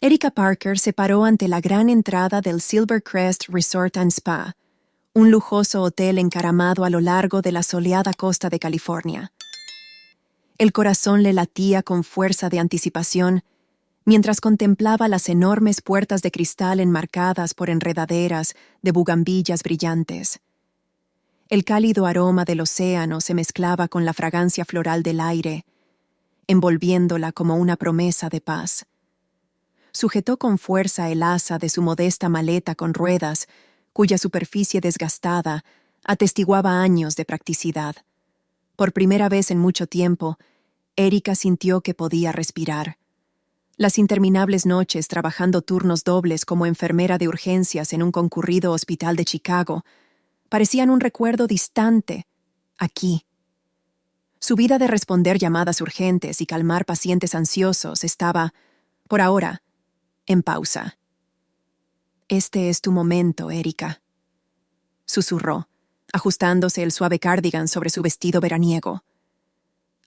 Erica Parker se paró ante la gran entrada del Silvercrest Resort and Spa, un lujoso hotel encaramado a lo largo de la soleada costa de California. El corazón le latía con fuerza de anticipación mientras contemplaba las enormes puertas de cristal enmarcadas por enredaderas de bugambillas brillantes. El cálido aroma del océano se mezclaba con la fragancia floral del aire, envolviéndola como una promesa de paz. Sujetó con fuerza el asa de su modesta maleta con ruedas, cuya superficie desgastada atestiguaba años de practicidad. Por primera vez en mucho tiempo, Erica sintió que podía respirar. Las interminables noches trabajando turnos dobles como enfermera de urgencias en un concurrido hospital de Chicago parecían un recuerdo distante, aquí. Su vida de responder llamadas urgentes y calmar pacientes ansiosos estaba, por ahora, en pausa. «Este es tu momento, Erica», susurró, ajustándose el suave cardigan sobre su vestido veraniego.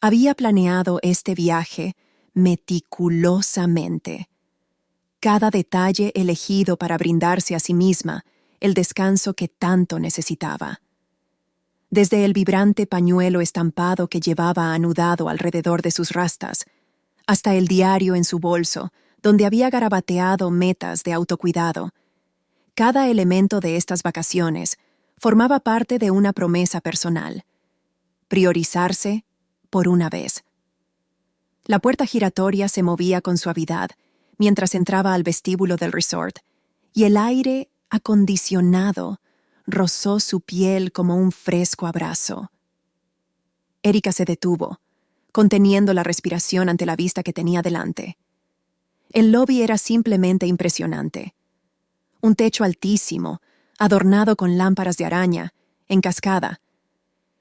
Había planeado este viaje meticulosamente. Cada detalle elegido para brindarse a sí misma el descanso que tanto necesitaba. Desde el vibrante pañuelo estampado que llevaba anudado alrededor de sus rastas, hasta el diario en su bolso, donde había garabateado metas de autocuidado. Cada elemento de estas vacaciones formaba parte de una promesa personal: priorizarse por una vez. La puerta giratoria se movía con suavidad mientras entraba al vestíbulo del resort, y el aire acondicionado rozó su piel como un fresco abrazo. Erica se detuvo, conteniendo la respiración ante la vista que tenía delante. El lobby era simplemente impresionante. Un techo altísimo, adornado con lámparas de araña, en cascada,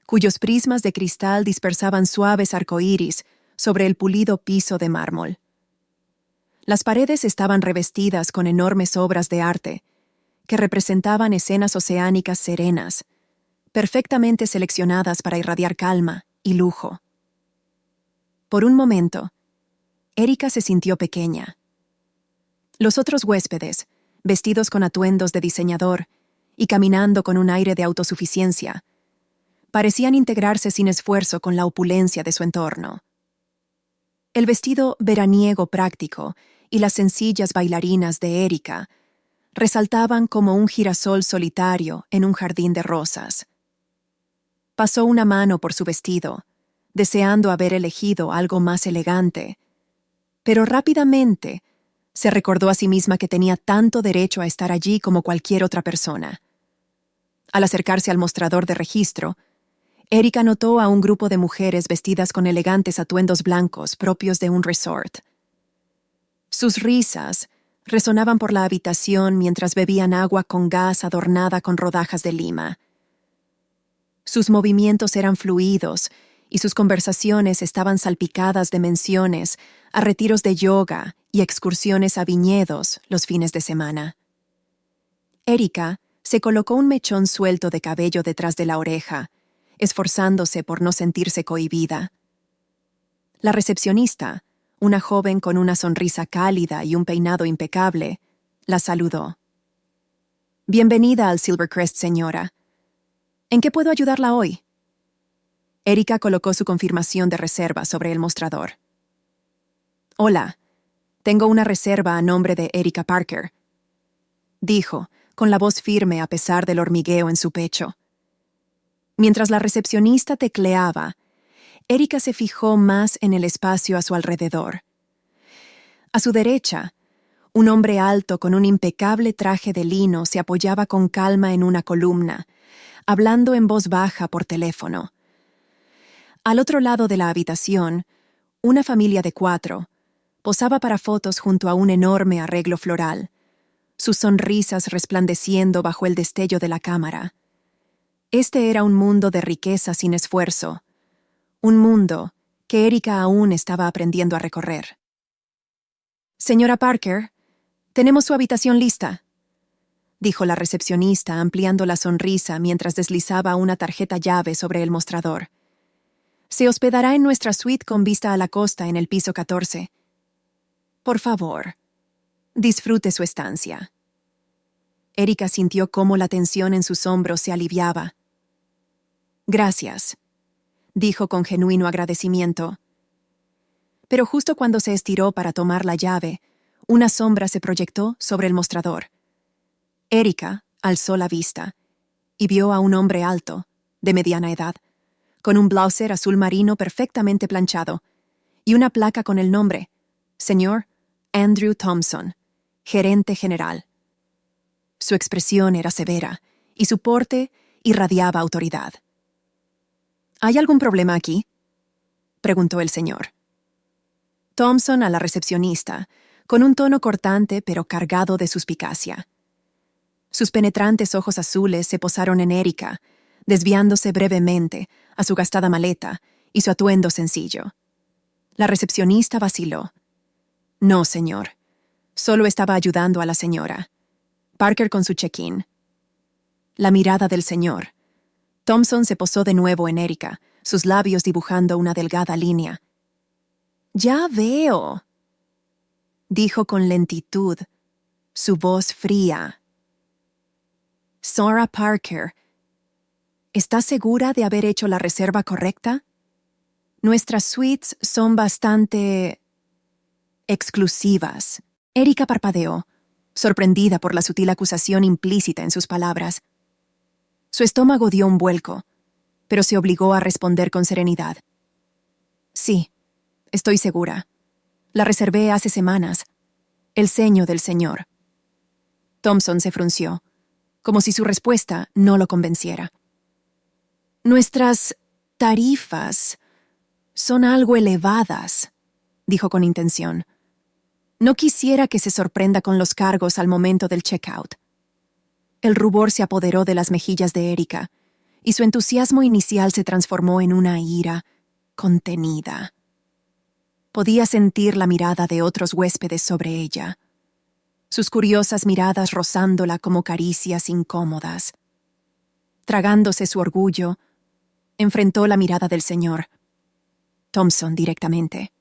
cuyos prismas de cristal dispersaban suaves arcoíris sobre el pulido piso de mármol. Las paredes estaban revestidas con enormes obras de arte, que representaban escenas oceánicas serenas, perfectamente seleccionadas para irradiar calma y lujo. Por un momento, Erica se sintió pequeña. Los otros huéspedes, vestidos con atuendos de diseñador y caminando con un aire de autosuficiencia, parecían integrarse sin esfuerzo con la opulencia de su entorno. El vestido veraniego práctico y las sencillas bailarinas de Erica resaltaban como un girasol solitario en un jardín de rosas. Pasó una mano por su vestido, deseando haber elegido algo más elegante, pero rápidamente se recordó a sí misma que tenía tanto derecho a estar allí como cualquier otra persona. Al acercarse al mostrador de registro, Erica notó a un grupo de mujeres vestidas con elegantes atuendos blancos propios de un resort. Sus risas resonaban por la habitación mientras bebían agua con gas adornada con rodajas de lima. Sus movimientos eran fluidos y sus conversaciones estaban salpicadas de menciones a retiros de yoga y excursiones a viñedos los fines de semana. Erica se colocó un mechón suelto de cabello detrás de la oreja, esforzándose por no sentirse cohibida. La recepcionista, una joven con una sonrisa cálida y un peinado impecable, la saludó. «Bienvenida al Silvercrest, señora. ¿En qué puedo ayudarla hoy?» Erica colocó su confirmación de reserva sobre el mostrador. «Hola, tengo una reserva a nombre de Erica Parker», dijo, con la voz firme a pesar del hormigueo en su pecho. Mientras la recepcionista tecleaba, Erica se fijó más en el espacio a su alrededor. A su derecha, un hombre alto con un impecable traje de lino se apoyaba con calma en una columna, hablando en voz baja por teléfono. Al otro lado de la habitación, una familia de 4 posaba para fotos junto a un enorme arreglo floral, sus sonrisas resplandeciendo bajo el destello de la cámara. Este era un mundo de riqueza sin esfuerzo, un mundo que Erica aún estaba aprendiendo a recorrer. «Señora Parker, tenemos su habitación lista», dijo la recepcionista ampliando la sonrisa mientras deslizaba una tarjeta llave sobre el mostrador. «Se hospedará en nuestra suite con vista a la costa en el piso 14. Por favor, Disfrute su estancia. Erika sintió cómo la tensión en sus hombros se aliviaba. Gracias, dijo con genuino agradecimiento. Pero justo cuando se estiró para tomar la llave, una sombra se proyectó sobre el mostrador. Erika alzó la vista y vio a un hombre alto, de mediana edad, con un blazer azul marino perfectamente planchado y una placa con el nombre, Señor Andrew Thompson, gerente general. Su expresión era severa y su porte irradiaba autoridad. ¿Hay algún problema aquí?, preguntó el señor. Thompson a la recepcionista, con un tono cortante pero cargado de suspicacia. Sus penetrantes ojos azules se posaron en Erika, desviándose brevemente a su gastada maleta y su atuendo sencillo. La recepcionista vaciló. No, señor. Solo estaba ayudando a la señora. Parker con su check-in. La mirada del señor. Thompson se posó de nuevo en Erika, sus labios dibujando una delgada línea. «Ya veo», dijo con lentitud, su voz fría. «Sarah Parker, ¿estás segura de haber hecho la reserva correcta? Nuestras suites son bastante exclusivas». Erika parpadeó, sorprendida por la sutil acusación implícita en sus palabras. Su estómago dio un vuelco, pero se obligó a responder con serenidad. «Sí, estoy segura. La reservé hace semanas. El ceño del señor». Thompson se frunció, como si su respuesta no lo convenciera. «Nuestras tarifas son algo elevadas», dijo con intención. «No quisiera que se sorprenda con los cargos al momento del checkout». El rubor se apoderó de las mejillas de Erika, y su entusiasmo inicial se transformó en una ira contenida. Podía sentir la mirada de otros huéspedes sobre ella, sus curiosas miradas rozándola como caricias incómodas. Tragándose su orgullo, enfrentó la mirada del señor Thompson directamente.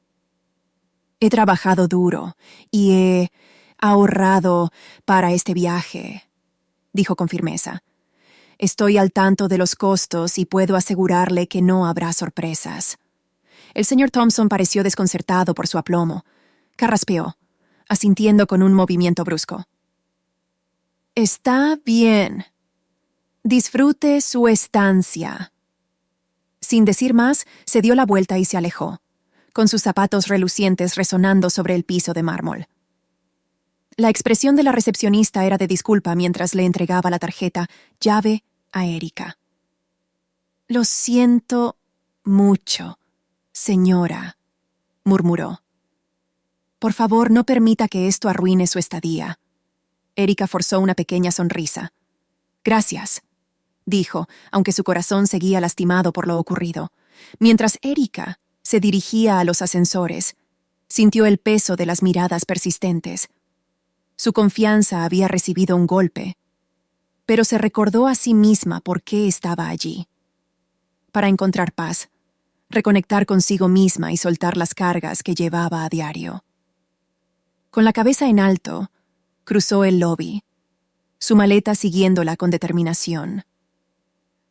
«He trabajado duro y he ahorrado para este viaje», dijo con firmeza. «Estoy al tanto de los costos y puedo asegurarle que no habrá sorpresas». El señor Thompson pareció desconcertado por su aplomo. Carraspeó, asintiendo con un movimiento brusco. «Está bien. Disfrute su estancia». Sin decir más, se dio la vuelta y se alejó, con sus zapatos relucientes resonando sobre el piso de mármol. La expresión de la recepcionista era de disculpa mientras le entregaba la tarjeta llave a Erika. «Lo siento mucho, señora», murmuró. «Por favor, no permita que esto arruine su estadía». Erika forzó una pequeña sonrisa. «Gracias», dijo, aunque su corazón seguía lastimado por lo ocurrido. Mientras Erika se dirigía a los ascensores, sintió el peso de las miradas persistentes. Su confianza había recibido un golpe, pero se recordó a sí misma por qué estaba allí. Para encontrar paz, reconectar consigo misma y soltar las cargas que llevaba a diario. Con la cabeza en alto, cruzó el lobby, su maleta siguiéndola con determinación.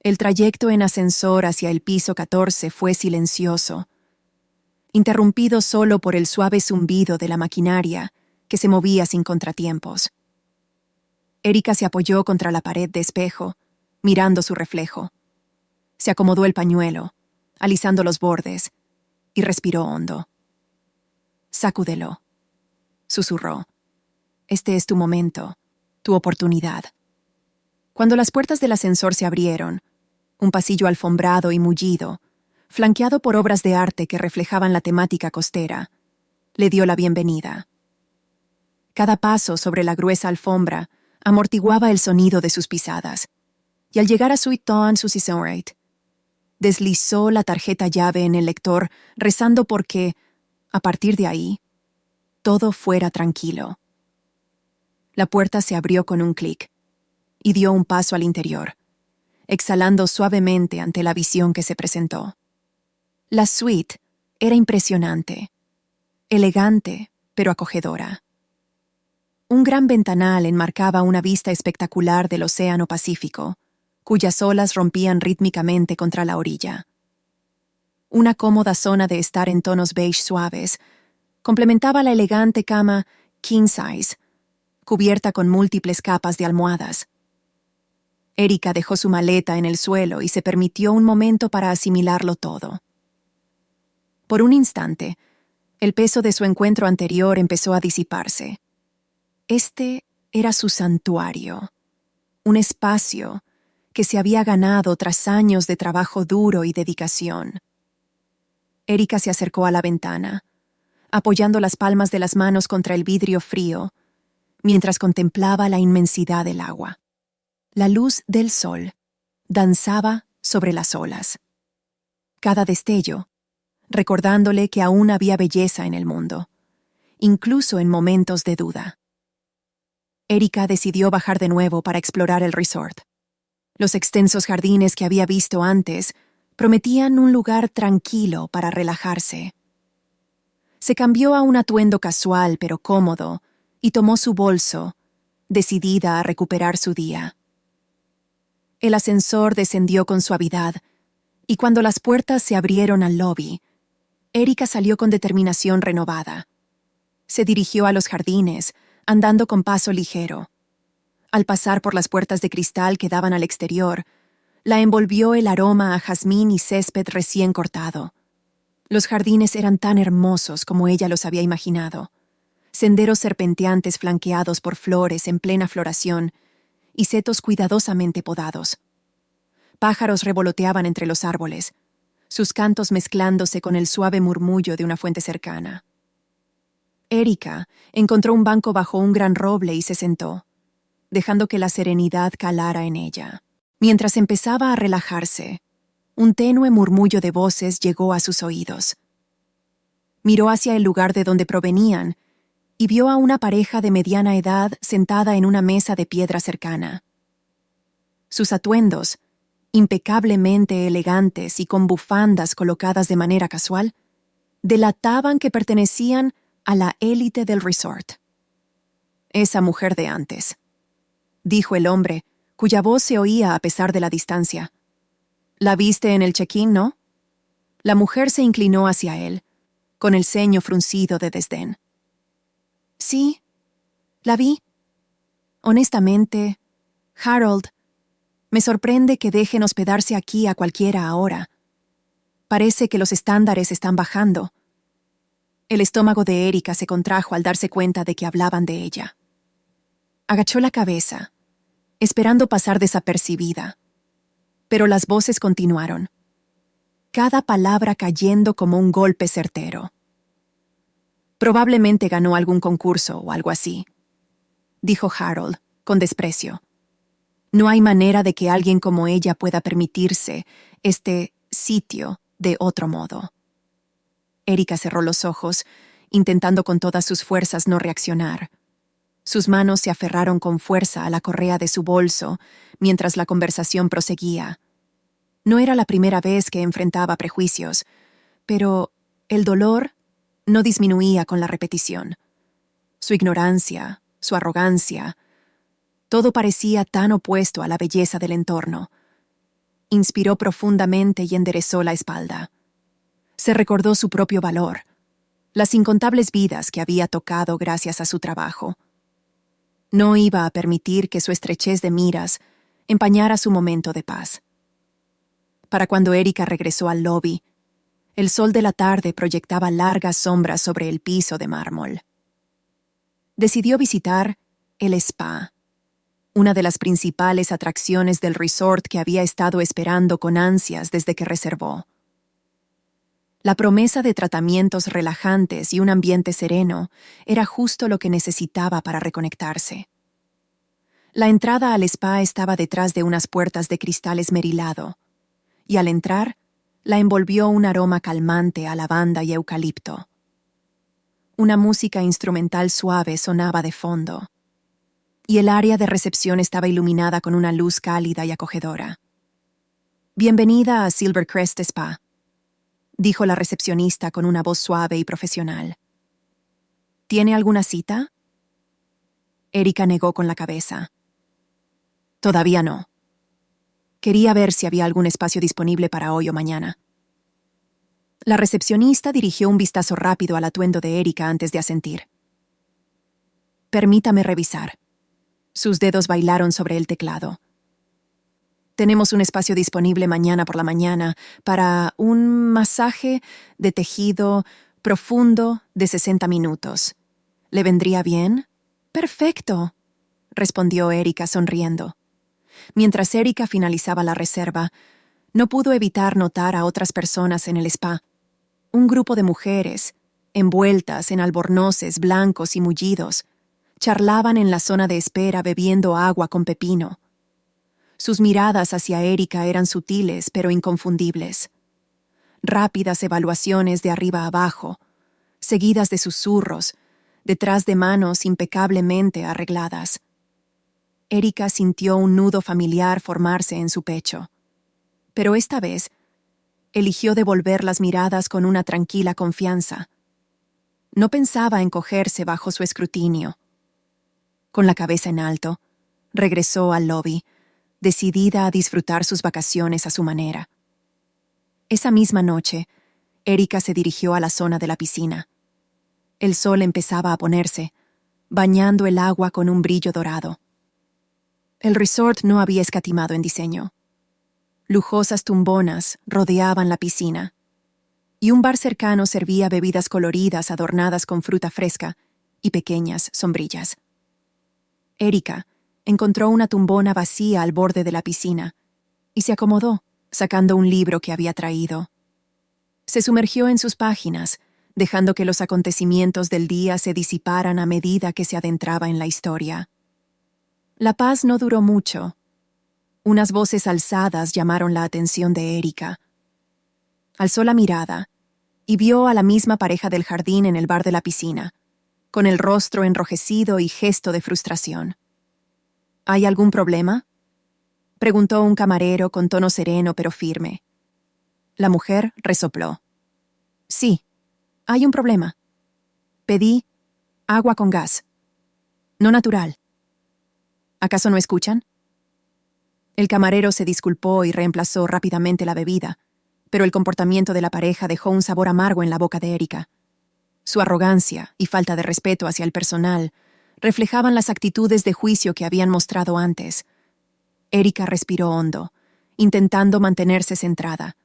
El trayecto en ascensor hacia el piso 14 fue silencioso, interrumpido solo por el suave zumbido de la maquinaria que se movía sin contratiempos. Erika se apoyó contra la pared de espejo, mirando su reflejo. Se acomodó el pañuelo, alisando los bordes, y respiró hondo. «Sacúdelo», susurró. «Este es tu momento, tu oportunidad». Cuando las puertas del ascensor se abrieron, un pasillo alfombrado y mullido, flanqueado por obras de arte que reflejaban la temática costera, le dio la bienvenida. Cada paso sobre la gruesa alfombra amortiguaba el sonido de sus pisadas, y al llegar a Suite Dawn Susisonrate, deslizó la tarjeta llave en el lector, rezando porque, a partir de ahí, todo fuera tranquilo. La puerta se abrió con un clic, y dio un paso al interior, exhalando suavemente ante la visión que se presentó. La suite era impresionante, elegante pero acogedora. Un gran ventanal enmarcaba una vista espectacular del Océano Pacífico, cuyas olas rompían rítmicamente contra la orilla. Una cómoda zona de estar en tonos beige suaves complementaba la elegante cama king size, cubierta con múltiples capas de almohadas. Erika dejó su maleta en el suelo y se permitió un momento para asimilarlo todo. Por un instante, el peso de su encuentro anterior empezó a disiparse. Este era su santuario, un espacio que se había ganado tras años de trabajo duro y dedicación. Erika se acercó a la ventana, apoyando las palmas de las manos contra el vidrio frío, mientras contemplaba la inmensidad del agua. La luz del sol danzaba sobre las olas. Cada destello, recordándole que aún había belleza en el mundo, incluso en momentos de duda. Erika decidió bajar de nuevo para explorar el resort. Los extensos jardines que había visto antes prometían un lugar tranquilo para relajarse. Se cambió a un atuendo casual pero cómodo y tomó su bolso, decidida a recuperar su día. El ascensor descendió con suavidad, y cuando las puertas se abrieron al lobby, Erika salió con determinación renovada. Se dirigió a los jardines, andando con paso ligero. Al pasar por las puertas de cristal que daban al exterior, la envolvió el aroma a jazmín y césped recién cortado. Los jardines eran tan hermosos como ella los había imaginado. Senderos serpenteantes flanqueados por flores en plena floración y setos cuidadosamente podados. Pájaros revoloteaban entre los árboles, sus cantos mezclándose con el suave murmullo de una fuente cercana. Erika encontró un banco bajo un gran roble y se sentó, dejando que la serenidad calara en ella. Mientras empezaba a relajarse, un tenue murmullo de voces llegó a sus oídos. Miró hacia el lugar de donde provenían y vio a una pareja de mediana edad sentada en una mesa de piedra cercana. Sus atuendos, impecablemente elegantes y con bufandas colocadas de manera casual, delataban que pertenecían a la élite del resort. «Esa mujer de antes», dijo el hombre, cuya voz se oía a pesar de la distancia. «¿La viste en el check-in, no?» La mujer se inclinó hacia él, con el ceño fruncido de desdén. «Sí, la vi. Honestamente, Harold, me sorprende que dejen hospedarse aquí a cualquiera ahora. Parece que los estándares están bajando». El estómago de Erika se contrajo al darse cuenta de que hablaban de ella. Agachó la cabeza, esperando pasar desapercibida, pero las voces continuaron, cada palabra cayendo como un golpe certero. «Probablemente ganó algún concurso o algo así», dijo Harold, con desprecio. «No hay manera de que alguien como ella pueda permitirse este sitio de otro modo». Erika cerró los ojos, intentando con todas sus fuerzas no reaccionar. Sus manos se aferraron con fuerza a la correa de su bolso mientras la conversación proseguía. No era la primera vez que enfrentaba prejuicios, pero el dolor no disminuía con la repetición. Su ignorancia, su arrogancia, todo parecía tan opuesto a la belleza del entorno. Inspiró profundamente y enderezó la espalda. Se recordó su propio valor, las incontables vidas que había tocado gracias a su trabajo. No iba a permitir que su estrechez de miras empañara su momento de paz. Para cuando Erika regresó al lobby, el sol de la tarde proyectaba largas sombras sobre el piso de mármol. Decidió visitar el spa, una de las principales atracciones del resort que había estado esperando con ansias desde que reservó. La promesa de tratamientos relajantes y un ambiente sereno era justo lo que necesitaba para reconectarse. La entrada al spa estaba detrás de unas puertas de cristal esmerilado, y al entrar, la envolvió un aroma calmante a lavanda y eucalipto. Una música instrumental suave sonaba de fondo, y el área de recepción estaba iluminada con una luz cálida y acogedora. «Bienvenida a Silvercrest Spa», dijo la recepcionista con una voz suave y profesional. «¿Tiene alguna cita?» Erika negó con la cabeza. Todavía no. Quería ver si había algún espacio disponible para hoy o mañana. La recepcionista dirigió un vistazo rápido al atuendo de Erika antes de asentir. Permítame revisar. Sus dedos bailaron sobre el teclado. Tenemos un espacio disponible mañana por la mañana para un masaje de tejido profundo de 60 minutos. ¿Le vendría bien? Perfecto, respondió Erika sonriendo. Mientras Erika finalizaba la reserva, no pudo evitar notar a otras personas en el spa. Un grupo de mujeres, envueltas en albornoces blancos y mullidos, charlaban en la zona de espera bebiendo agua con pepino. Sus miradas hacia Erika eran sutiles pero inconfundibles. Rápidas evaluaciones de arriba a abajo, seguidas de susurros, detrás de manos impecablemente arregladas. Erika sintió un nudo familiar formarse en su pecho. Pero esta vez, eligió devolver las miradas con una tranquila confianza. No pensaba encogerse bajo su escrutinio. Con la cabeza en alto, regresó al lobby, decidida a disfrutar sus vacaciones a su manera. Esa misma noche, Erika se dirigió a la zona de la piscina. El sol empezaba a ponerse, bañando el agua con un brillo dorado. El resort no había escatimado en diseño. Lujosas tumbonas rodeaban la piscina, y un bar cercano servía bebidas coloridas adornadas con fruta fresca y pequeñas sombrillas. Erika encontró una tumbona vacía al borde de la piscina y se acomodó, sacando un libro que había traído. Se sumergió en sus páginas, dejando que los acontecimientos del día se disiparan a medida que se adentraba en la historia. La paz no duró mucho. Unas voces alzadas llamaron la atención de Erika. Alzó la mirada y vio a la misma pareja del jardín en el bar de la piscina, con el rostro enrojecido y gesto de frustración. ¿Hay algún problema?, preguntó un camarero con tono sereno pero firme. La mujer resopló. Sí, hay un problema. Pedí agua con gas. No natural. ¿Acaso no escuchan? El camarero se disculpó y reemplazó rápidamente la bebida, pero el comportamiento de la pareja dejó un sabor amargo en la boca de Erika. Su arrogancia y falta de respeto hacia el personal reflejaban las actitudes de juicio que habían mostrado antes. Erika respiró hondo, intentando mantenerse centrada.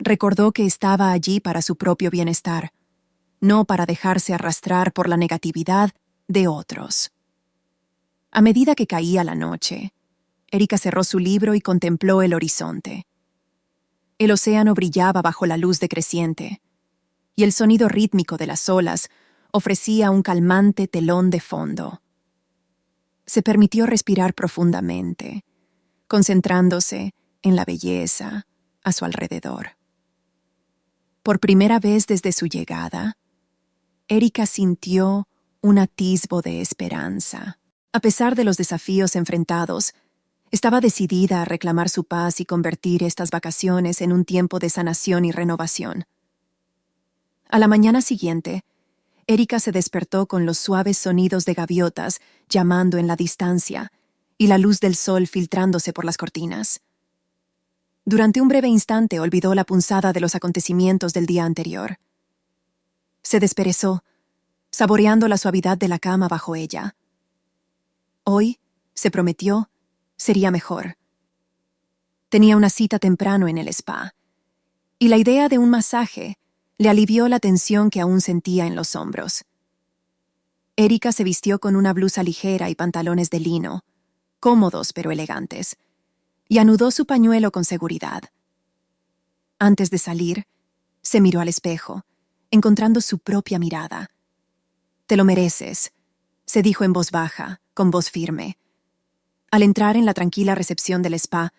Recordó que estaba allí para su propio bienestar, no para dejarse arrastrar por la negatividad de otros. A medida que caía la noche, Erika cerró su libro y contempló el horizonte. El océano brillaba bajo la luz decreciente, y el sonido rítmico de las olas ofrecía un calmante telón de fondo. Se permitió respirar profundamente, concentrándose en la belleza a su alrededor. Por primera vez desde su llegada, Erika sintió un atisbo de esperanza. A pesar de los desafíos enfrentados, estaba decidida a reclamar su paz y convertir estas vacaciones en un tiempo de sanación y renovación. A la mañana siguiente, Erika se despertó con los suaves sonidos de gaviotas llamando en la distancia y la luz del sol filtrándose por las cortinas. Durante un breve instante olvidó la punzada de los acontecimientos del día anterior. Se desperezó, saboreando la suavidad de la cama bajo ella. Hoy, se prometió, sería mejor. Tenía una cita temprano en el spa, y la idea de un masaje le alivió la tensión que aún sentía en los hombros. Erika se vistió con una blusa ligera y pantalones de lino, cómodos pero elegantes, y anudó su pañuelo con seguridad. Antes de salir, se miró al espejo, encontrando su propia mirada. «Te lo mereces», se dijo en voz baja, con voz firme. Al entrar en la tranquila recepción del spa,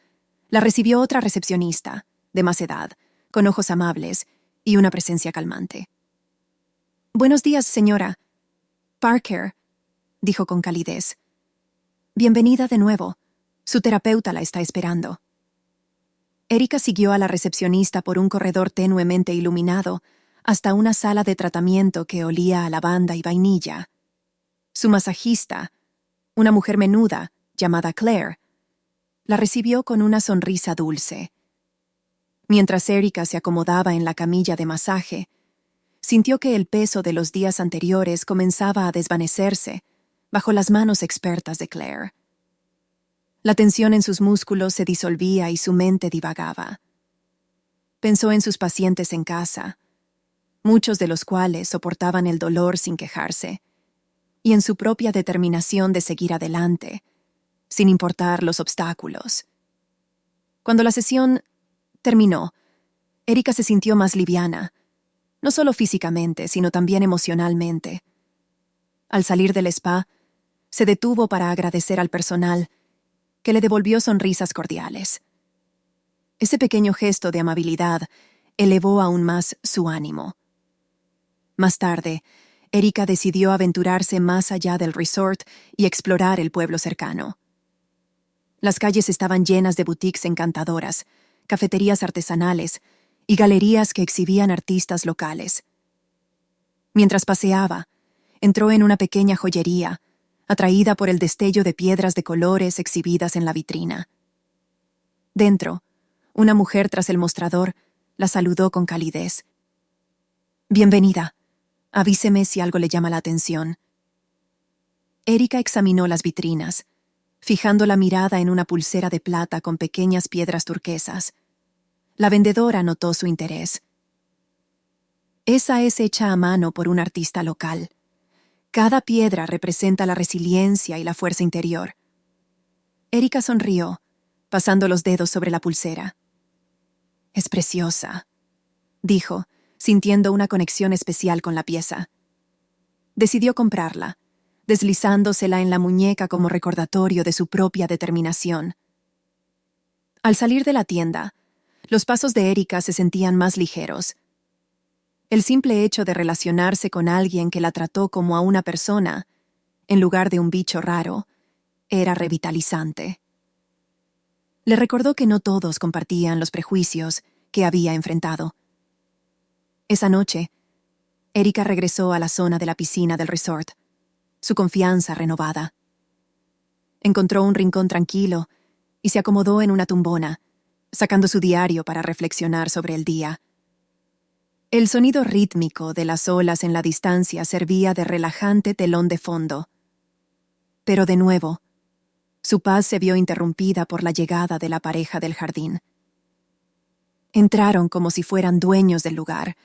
la recibió otra recepcionista, de más edad, con ojos amables y una presencia calmante. «Buenos días, señora. Parker», dijo con calidez. «Bienvenida de nuevo. Su terapeuta la está esperando». Erika siguió a la recepcionista por un corredor tenuemente iluminado hasta una sala de tratamiento que olía a lavanda y vainilla. Su masajista, Una mujer menuda, llamada Claire, la recibió con una sonrisa dulce. Mientras Erika se acomodaba en la camilla de masaje, sintió que el peso de los días anteriores comenzaba a desvanecerse bajo las manos expertas de Claire. La tensión en sus músculos se disolvía y su mente divagaba. Pensó en sus pacientes en casa, muchos de los cuales soportaban el dolor sin quejarse, y en su propia determinación de seguir adelante, sin importar los obstáculos. Cuando la sesión terminó, Erika se sintió más liviana, no solo físicamente, sino también emocionalmente. Al salir del spa, se detuvo para agradecer al personal, que le devolvió sonrisas cordiales. Ese pequeño gesto de amabilidad elevó aún más su ánimo. Más tarde, Erika decidió aventurarse más allá del resort y explorar el pueblo cercano. Las calles estaban llenas de boutiques encantadoras, cafeterías artesanales y galerías que exhibían artistas locales. Mientras paseaba, entró en una pequeña joyería, atraída por el destello de piedras de colores exhibidas en la vitrina. Dentro, una mujer tras el mostrador la saludó con calidez. «Bienvenida. Avíseme si algo le llama la atención». Erika examinó las vitrinas, fijando la mirada en una pulsera de plata con pequeñas piedras turquesas. La vendedora notó su interés. «Esa es hecha a mano por un artista local. Cada piedra representa la resiliencia y la fuerza interior». Erika sonrió, pasando los dedos sobre la pulsera. «Es preciosa», dijo, sintiendo una conexión especial con la pieza. Decidió comprarla, deslizándosela en la muñeca como recordatorio de su propia determinación. Al salir de la tienda, los pasos de Erika se sentían más ligeros. El simple hecho de relacionarse con alguien que la trató como a una persona, en lugar de un bicho raro, era revitalizante. Le recordó que no todos compartían los prejuicios que había enfrentado. Esa noche, Erika regresó a la zona de la piscina del resort, su confianza renovada. Encontró un rincón tranquilo y se acomodó en una tumbona, sacando su diario para reflexionar sobre el día. El sonido rítmico de las olas en la distancia servía de relajante telón de fondo. Pero de nuevo, su paz se vio interrumpida por la llegada de la pareja del jardín. Entraron como si fueran dueños del lugar,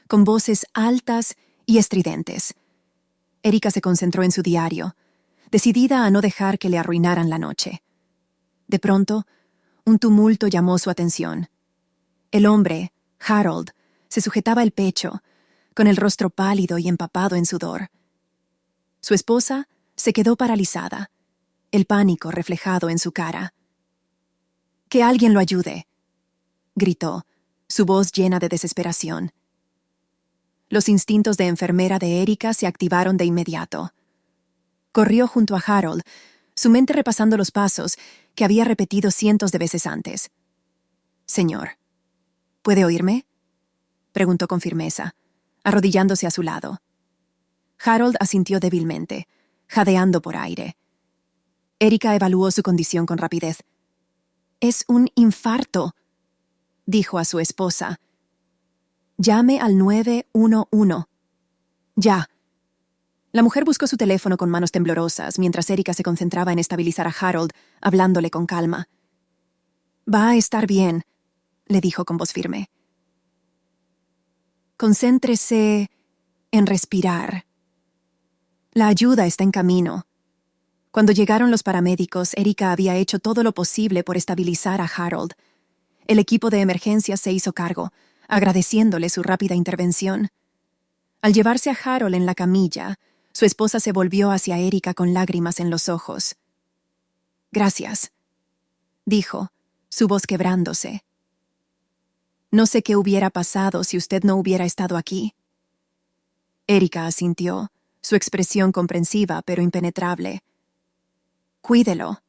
con voces altas y estridentes. Erika se concentró en su diario, decidida a no dejar que le arruinaran la noche. De pronto, un tumulto llamó su atención. El hombre, Harold, se sujetaba el pecho, con el rostro pálido y empapado en sudor. Su esposa se quedó paralizada, el pánico reflejado en su cara. «¡Que alguien lo ayude!», gritó, su voz llena de desesperación. Los instintos de enfermera de Erika se activaron de inmediato. Corrió junto a Harold, su mente repasando los pasos que había repetido cientos de veces antes. «Señor, ¿puede oírme?», preguntó con firmeza, arrodillándose a su lado. Harold asintió débilmente, jadeando por aire. Erika evaluó su condición con rapidez. «Es un infarto», dijo a su esposa. «Llame al 911. Ya». La mujer buscó su teléfono con manos temblorosas mientras Erika se concentraba en estabilizar a Harold, hablándole con calma. «Va a estar bien», le dijo con voz firme. «Concéntrese en respirar. La ayuda está en camino». Cuando llegaron los paramédicos, Erika había hecho todo lo posible por estabilizar a Harold. El equipo de emergencias se hizo cargo, agradeciéndole su rápida intervención. Al llevarse a Harold en la camilla, su esposa se volvió hacia Erika con lágrimas en los ojos. «Gracias», dijo, su voz quebrándose. «No sé qué hubiera pasado si usted no hubiera estado aquí». Erika asintió, su expresión comprensiva pero impenetrable. «Cuídelo»,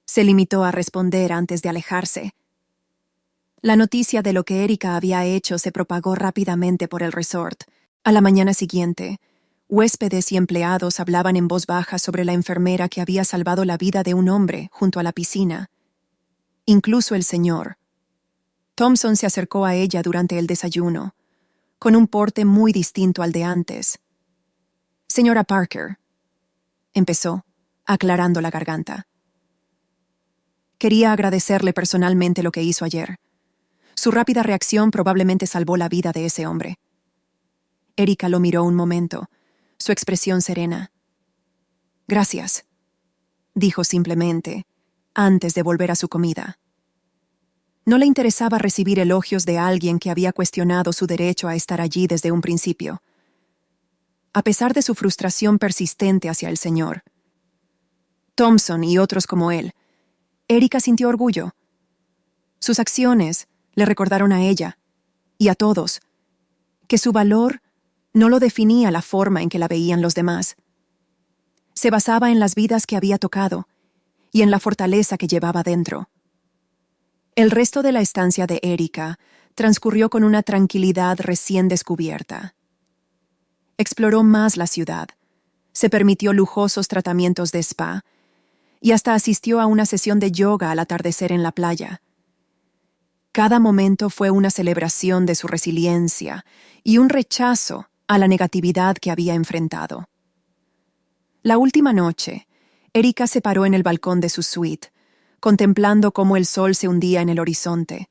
se limitó a responder antes de alejarse. La noticia de lo que Erika había hecho se propagó rápidamente por el resort. A la mañana siguiente, Huéspedes y empleados hablaban en voz baja sobre la enfermera que había salvado la vida de un hombre junto a la piscina. Incluso el señor. Thompson se acercó a ella durante el desayuno, con un porte muy distinto al de antes. «Señora Parker», empezó, aclarando la garganta. «Quería agradecerle personalmente lo que hizo ayer. Su rápida reacción probablemente salvó la vida de ese hombre». Erika lo miró un momento, su expresión serena. «Gracias», dijo simplemente, antes de volver a su comida. No le interesaba recibir elogios de alguien que había cuestionado su derecho a estar allí desde un principio. A pesar de su frustración persistente hacia el señor Thompson y otros como él, Erika sintió orgullo. Sus acciones le recordaron a ella, y a todos, que su valor no lo definía la forma en que la veían los demás. Se basaba en las vidas que había tocado y en la fortaleza que llevaba dentro. El resto de la estancia de Erika transcurrió con una tranquilidad recién descubierta. Exploró más la ciudad, se permitió lujosos tratamientos de spa y hasta asistió a una sesión de yoga al atardecer en la playa. Cada momento fue una celebración de su resiliencia y un rechazo a la negatividad que había enfrentado. La última noche, Erika se paró en el balcón de su suite, contemplando cómo el sol se hundía en el horizonte.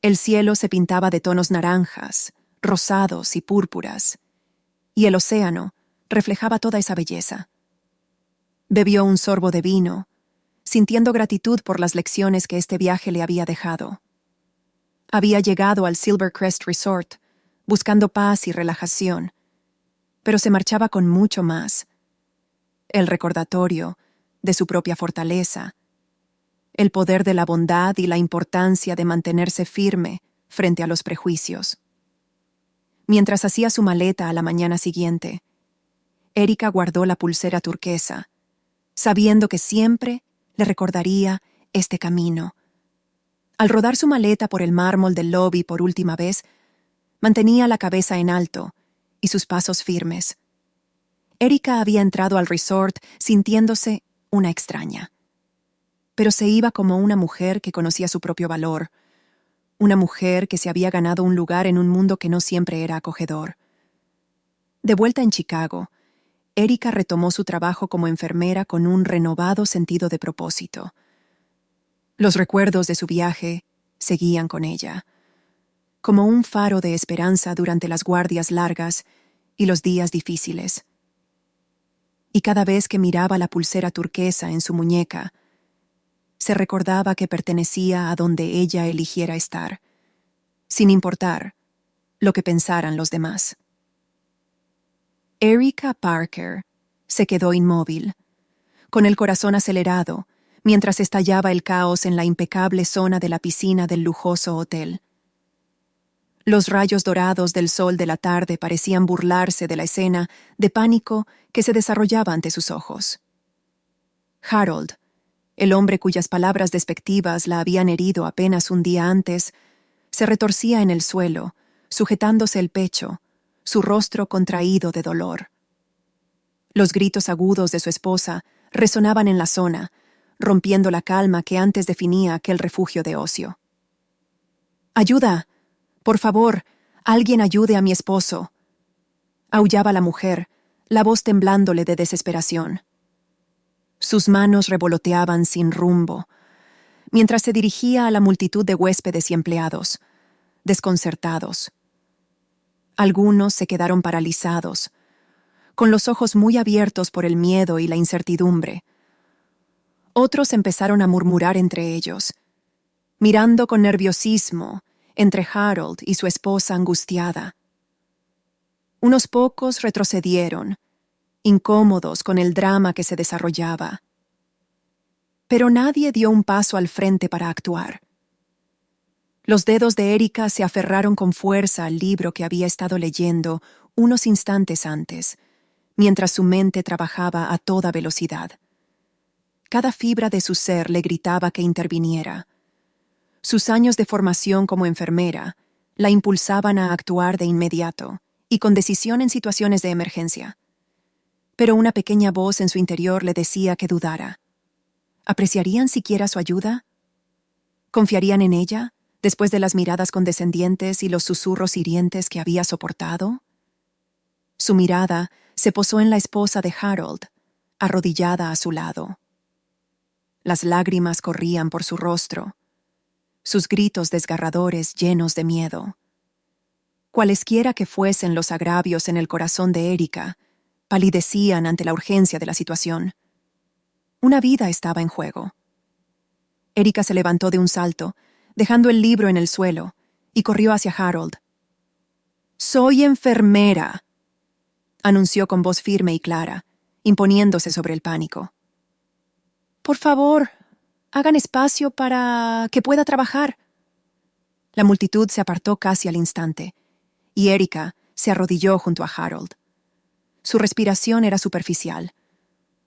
El cielo se pintaba de tonos naranjas, rosados y púrpuras, y el océano reflejaba toda esa belleza. Bebió un sorbo de vino, sintiendo gratitud por las lecciones que este viaje le había dejado. Había llegado al Silvercrest Resort, buscando paz y relajación, pero se marchaba con mucho más. El recordatorio de su propia fortaleza, el poder de la bondad y la importancia de mantenerse firme frente a los prejuicios. Mientras hacía su maleta a la mañana siguiente, Erika guardó la pulsera turquesa, sabiendo que siempre le recordaría este camino. Al rodar su maleta por el mármol del lobby por última vez, mantenía la cabeza en alto y sus pasos firmes. Erika había entrado al resort sintiéndose una extraña, pero se iba como una mujer que conocía su propio valor, una mujer que se había ganado un lugar en un mundo que no siempre era acogedor. De vuelta en Chicago, Erika retomó su trabajo como enfermera con un renovado sentido de propósito. Los recuerdos de su viaje seguían con ella, como un faro de esperanza durante las guardias largas y los días difíciles. Y cada vez que miraba la pulsera turquesa en su muñeca, se recordaba que pertenecía a donde ella eligiera estar, sin importar lo que pensaran los demás. Erika Parker se quedó inmóvil, con el corazón acelerado, mientras estallaba el caos en la impecable zona de la piscina del lujoso hotel. Los rayos dorados del sol de la tarde parecían burlarse de la escena de pánico que se desarrollaba ante sus ojos. Harold, el hombre cuyas palabras despectivas la habían herido apenas un día antes, se retorcía en el suelo, sujetándose el pecho, su rostro contraído de dolor. Los gritos agudos de su esposa resonaban en la zona, rompiendo la calma que antes definía aquel refugio de ocio. «¡Ayuda! Por favor, alguien ayude a mi esposo», aullaba la mujer, la voz temblándole de desesperación. Sus manos revoloteaban sin rumbo, mientras se dirigía a la multitud de huéspedes y empleados, desconcertados. Algunos se quedaron paralizados, con los ojos muy abiertos por el miedo y la incertidumbre. Otros empezaron a murmurar entre ellos, mirando con nerviosismo entre Harold y su esposa angustiada. Unos pocos retrocedieron, incómodos con el drama que se desarrollaba. Pero nadie dio un paso al frente para actuar. Los dedos de Erika se aferraron con fuerza al libro que había estado leyendo unos instantes antes, mientras su mente trabajaba a toda velocidad. Cada fibra de su ser le gritaba que interviniera. Sus años de formación como enfermera la impulsaban a actuar de inmediato, y con decisión en situaciones de emergencia. Pero una pequeña voz en su interior le decía que dudara. ¿Apreciarían siquiera su ayuda? ¿Confiarían en ella, después de las miradas condescendientes y los susurros hirientes que había soportado? Su mirada se posó en la esposa de Harold, arrodillada a su lado. Las lágrimas corrían por su rostro, sus gritos desgarradores llenos de miedo. Cualesquiera que fuesen los agravios en el corazón de Erika, palidecían ante la urgencia de la situación. Una vida estaba en juego. Erika se levantó de un salto, dejando el libro en el suelo, y corrió hacia Harold. «Soy enfermera», anunció con voz firme y clara, imponiéndose sobre el pánico. «Por favor, hagan espacio para que pueda trabajar». La multitud se apartó casi al instante, y Erika se arrodilló junto a Harold. Su respiración era superficial,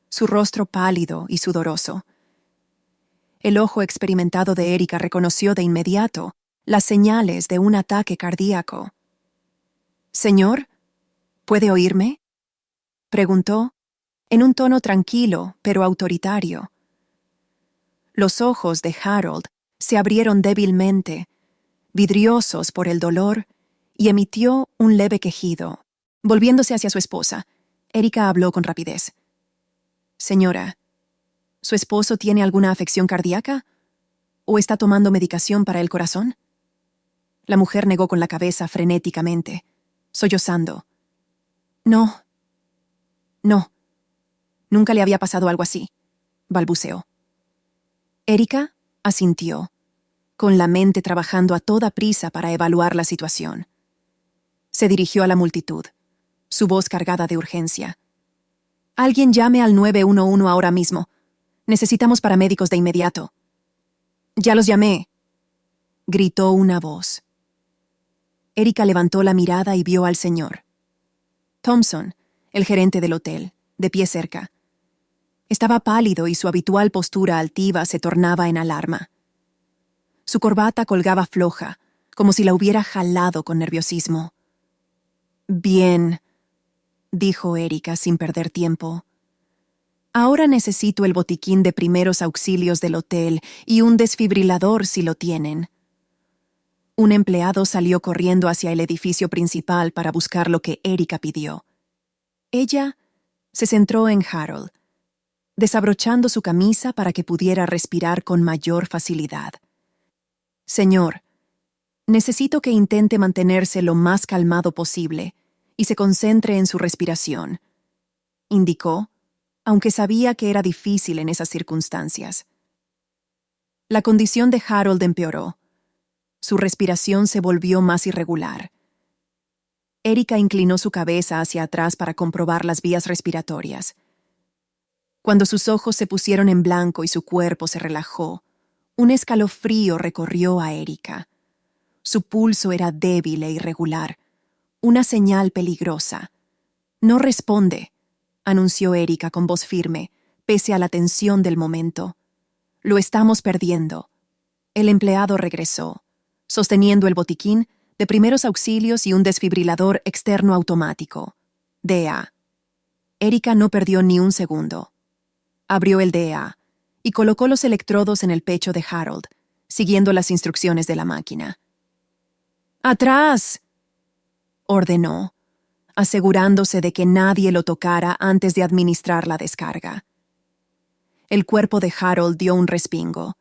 su rostro pálido y sudoroso. El ojo experimentado de Erika reconoció de inmediato las señales de un ataque cardíaco. «Señor, ¿puede oírme?», preguntó, en un tono tranquilo pero autoritario. Los ojos de Harold se abrieron débilmente, vidriosos por el dolor, y emitió un leve quejido. Volviéndose hacia su esposa, Erika habló con rapidez. «Señora, ¿su esposo tiene alguna afección cardíaca? ¿O está tomando medicación para el corazón?». La mujer negó con la cabeza frenéticamente, sollozando. «No, nunca le había pasado algo así», balbuceó. Erika asintió, con la mente trabajando a toda prisa para evaluar la situación. Se dirigió a la multitud, su voz cargada de urgencia. «Alguien llame al 911 ahora mismo. Necesitamos paramédicos de inmediato». «Ya los llamé», gritó una voz. Erika levantó la mirada y vio al señor Thompson, el gerente del hotel, de pie cerca. Estaba pálido y su habitual postura altiva se tornaba en alarma. Su corbata colgaba floja, como si la hubiera jalado con nerviosismo. «Bien», dijo Erika sin perder tiempo. «Ahora necesito el botiquín de primeros auxilios del hotel y un desfibrilador si lo tienen». Un empleado salió corriendo hacia el edificio principal para buscar lo que Erika pidió. Ella se centró en Harold, desabrochando su camisa para que pudiera respirar con mayor facilidad. «Señor, necesito que intente mantenerse lo más calmado posible y se concentre en su respiración», indicó, aunque sabía que era difícil en esas circunstancias. La condición de Harold empeoró. Su respiración se volvió más irregular. Erika inclinó su cabeza hacia atrás para comprobar las vías respiratorias. Cuando sus ojos se pusieron en blanco y su cuerpo se relajó, un escalofrío recorrió a Erika. Su pulso era débil e irregular, una señal peligrosa. «No responde», anunció Erika con voz firme, pese a la tensión del momento. «Lo estamos perdiendo». El empleado regresó, sosteniendo el botiquín de primeros auxilios y un desfibrilador externo automático. DEA. Erika no perdió ni un segundo. Abrió el DEA y colocó los electrodos en el pecho de Harold, siguiendo las instrucciones de la máquina. «¡Atrás!», ordenó, asegurándose de que nadie lo tocara antes de administrar la descarga. El cuerpo de Harold dio un respingo,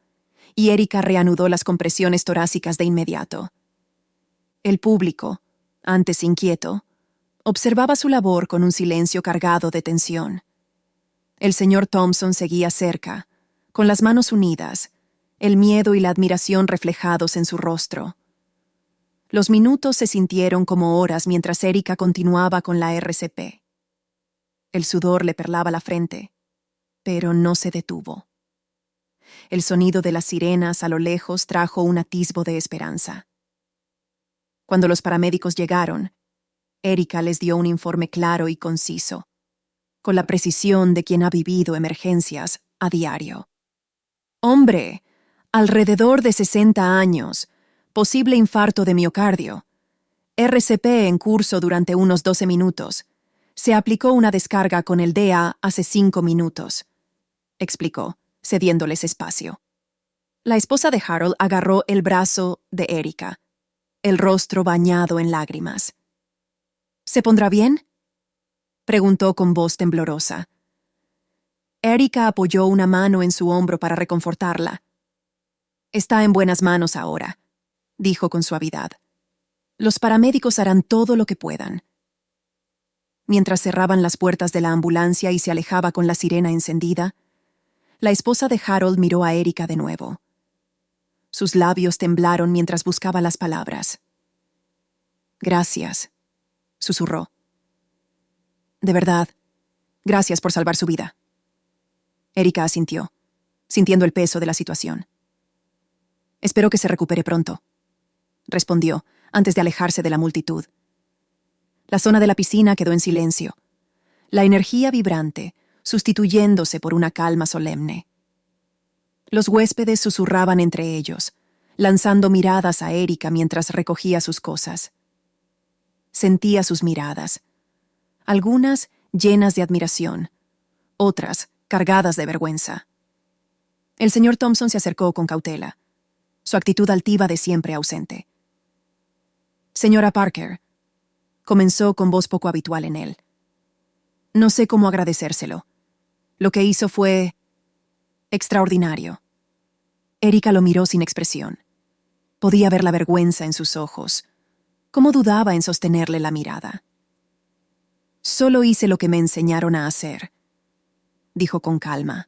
y Erika reanudó las compresiones torácicas de inmediato. El público, antes inquieto, observaba su labor con un silencio cargado de tensión. El señor Thompson seguía cerca, con las manos unidas, el miedo y la admiración reflejados en su rostro. Los minutos se sintieron como horas mientras Erika continuaba con la RCP. El sudor le perlaba la frente, pero no se detuvo. El sonido de las sirenas a lo lejos trajo un atisbo de esperanza. Cuando los paramédicos llegaron, Erika les dio un informe claro y conciso, con la precisión de quien ha vivido emergencias a diario. «Hombre, alrededor de 60 años, posible infarto de miocardio. RCP en curso durante unos 12 minutos. Se aplicó una descarga con el DA hace 5 minutos, explicó, cediéndoles espacio. La esposa de Harold agarró el brazo de Erika, el rostro bañado en lágrimas. ¿Se pondrá bien?, preguntó con voz temblorosa. Erika apoyó una mano en su hombro para reconfortarla. Está en buenas manos ahora, dijo con suavidad. Los paramédicos harán todo lo que puedan. Mientras cerraban las puertas de la ambulancia y se alejaba con la sirena encendida, la esposa de Harold miró a Erika de nuevo. Sus labios temblaron mientras buscaba las palabras. Gracias, susurró. De verdad, gracias por salvar su vida. Erika asintió, sintiendo el peso de la situación. Espero que se recupere pronto, respondió, antes de alejarse de la multitud. La zona de la piscina quedó en silencio, la energía vibrante sustituyéndose por una calma solemne. Los huéspedes susurraban entre ellos, lanzando miradas a Erika mientras recogía sus cosas. Sentía sus miradas, algunas llenas de admiración, otras cargadas de vergüenza. El señor Thompson se acercó con cautela, su actitud altiva de siempre ausente. Señora Parker, comenzó con voz poco habitual en él. No sé cómo agradecérselo. Lo que hizo fue extraordinario. Erika lo miró sin expresión. Podía ver la vergüenza en sus ojos. ¿Cómo dudaba en sostenerle la mirada? Solo hice lo que me enseñaron a hacer, dijo con calma,